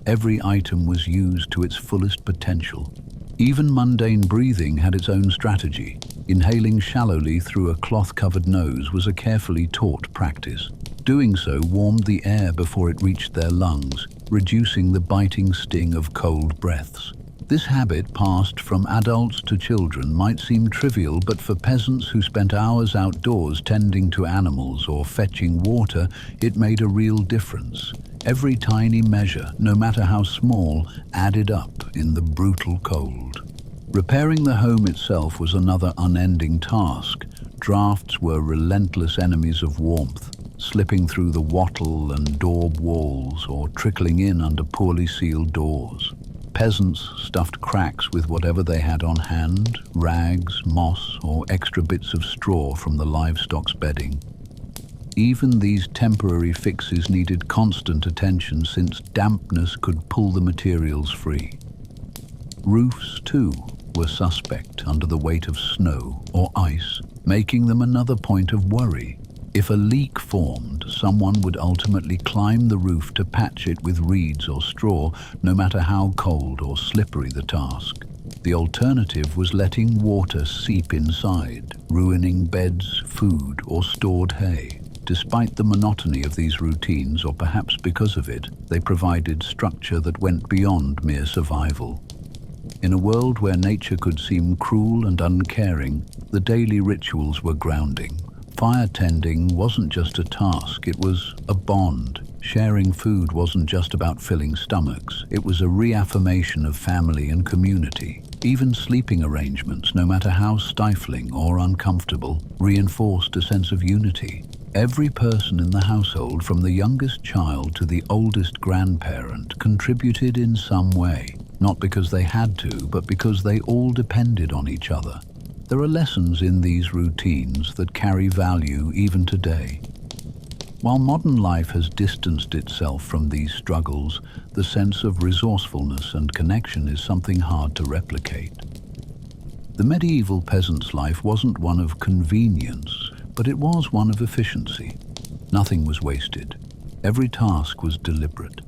Every item was used to its fullest potential. Even mundane breathing had its own strategy. Inhaling shallowly through a cloth-covered nose was a carefully taught practice. Doing so warmed the air before it reached their lungs, reducing the biting sting of cold breaths. This habit, passed from adults to children, might seem trivial, but for peasants who spent hours outdoors tending to animals or fetching water, it made a real difference. Every tiny measure, no matter how small, added up in the brutal cold. Repairing the home itself was another unending task. Drafts were relentless enemies of warmth, slipping through the wattle and daub walls or trickling in under poorly sealed doors. Peasants stuffed cracks with whatever they had on hand: rags, moss, or extra bits of straw from the livestock's bedding. Even these temporary fixes needed constant attention, since dampness could pull the materials free. Roofs, too, were suspect under the weight of snow or ice, making them another point of worry. If a leak formed, someone would ultimately climb the roof to patch it with reeds or straw, no matter how cold or slippery the task. The alternative was letting water seep inside, ruining beds, food, or stored hay. Despite the monotony of these routines, or perhaps because of it, they provided structure that went beyond mere survival. In a world where nature could seem cruel and uncaring, the daily rituals were grounding. Fire tending wasn't just a task, it was a bond. Sharing food wasn't just about filling stomachs, it was a reaffirmation of family and community. Even sleeping arrangements, no matter how stifling or uncomfortable, reinforced a sense of unity. Every person in the household, from the youngest child to the oldest grandparent, contributed in some way, not because they had to, but because they all depended on each other. There are lessons in these routines that carry value even today. While modern life has distanced itself from these struggles, the sense of resourcefulness and connection is something hard to replicate. The medieval peasant's life wasn't one of convenience, but it was one of efficiency. Nothing was wasted. Every task was deliberate.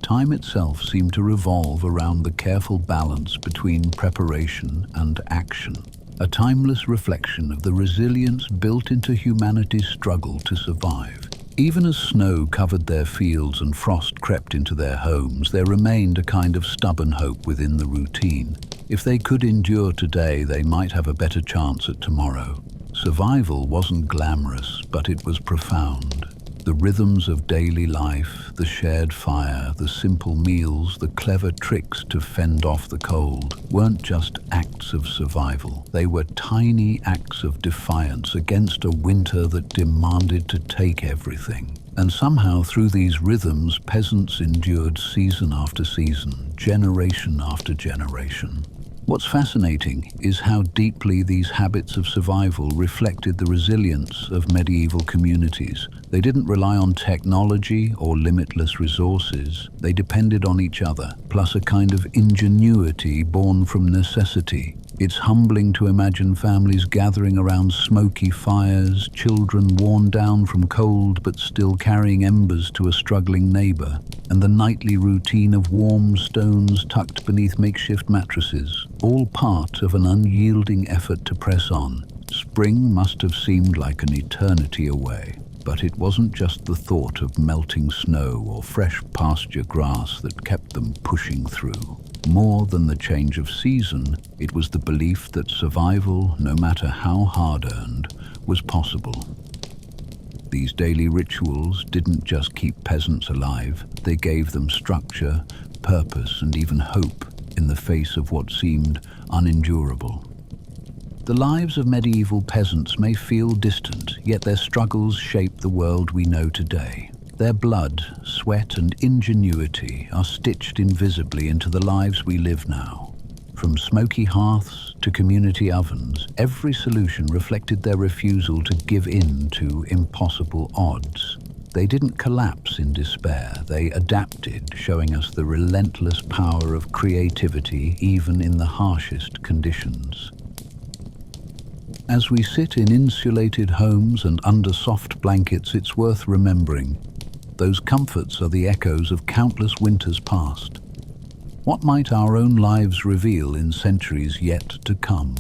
Time itself seemed to revolve around the careful balance between preparation and action, a timeless reflection of the resilience built into humanity's struggle to survive. Even as snow covered their fields and frost crept into their homes, there remained a kind of stubborn hope within the routine. If they could endure today, they might have a better chance at tomorrow. Survival wasn't glamorous, but it was profound. The rhythms of daily life, the shared fire, the simple meals, the clever tricks to fend off the cold, weren't just acts of survival. They were tiny acts of defiance against a winter that demanded to take everything. And somehow through these rhythms, peasants endured season after season, generation after generation. What's fascinating is how deeply these habits of survival reflected the resilience of medieval communities. They didn't rely on technology or limitless resources. They depended on each other, plus a kind of ingenuity born from necessity. It's humbling to imagine families gathering around smoky fires, children worn down from cold but still carrying embers to a struggling neighbor, and the nightly routine of warm stones tucked beneath makeshift mattresses, all part of an unyielding effort to press on. Spring must have seemed like an eternity away, but it wasn't just the thought of melting snow or fresh pasture grass that kept them pushing through. More than the change of season, it was the belief that survival, no matter how hard-earned, was possible. These daily rituals didn't just keep peasants alive, they gave them structure, purpose, and even hope in the face of what seemed unendurable. The lives of medieval peasants may feel distant, yet their struggles shape the world we know today. Their blood, sweat, and ingenuity are stitched invisibly into the lives we live now. From smoky hearths to community ovens, every solution reflected their refusal to give in to impossible odds. They didn't collapse in despair, they adapted, showing us the relentless power of creativity even in the harshest conditions. As we sit in insulated homes and under soft blankets, it's worth remembering those comforts are the echoes of countless winters past. What might our own lives reveal in centuries yet to come?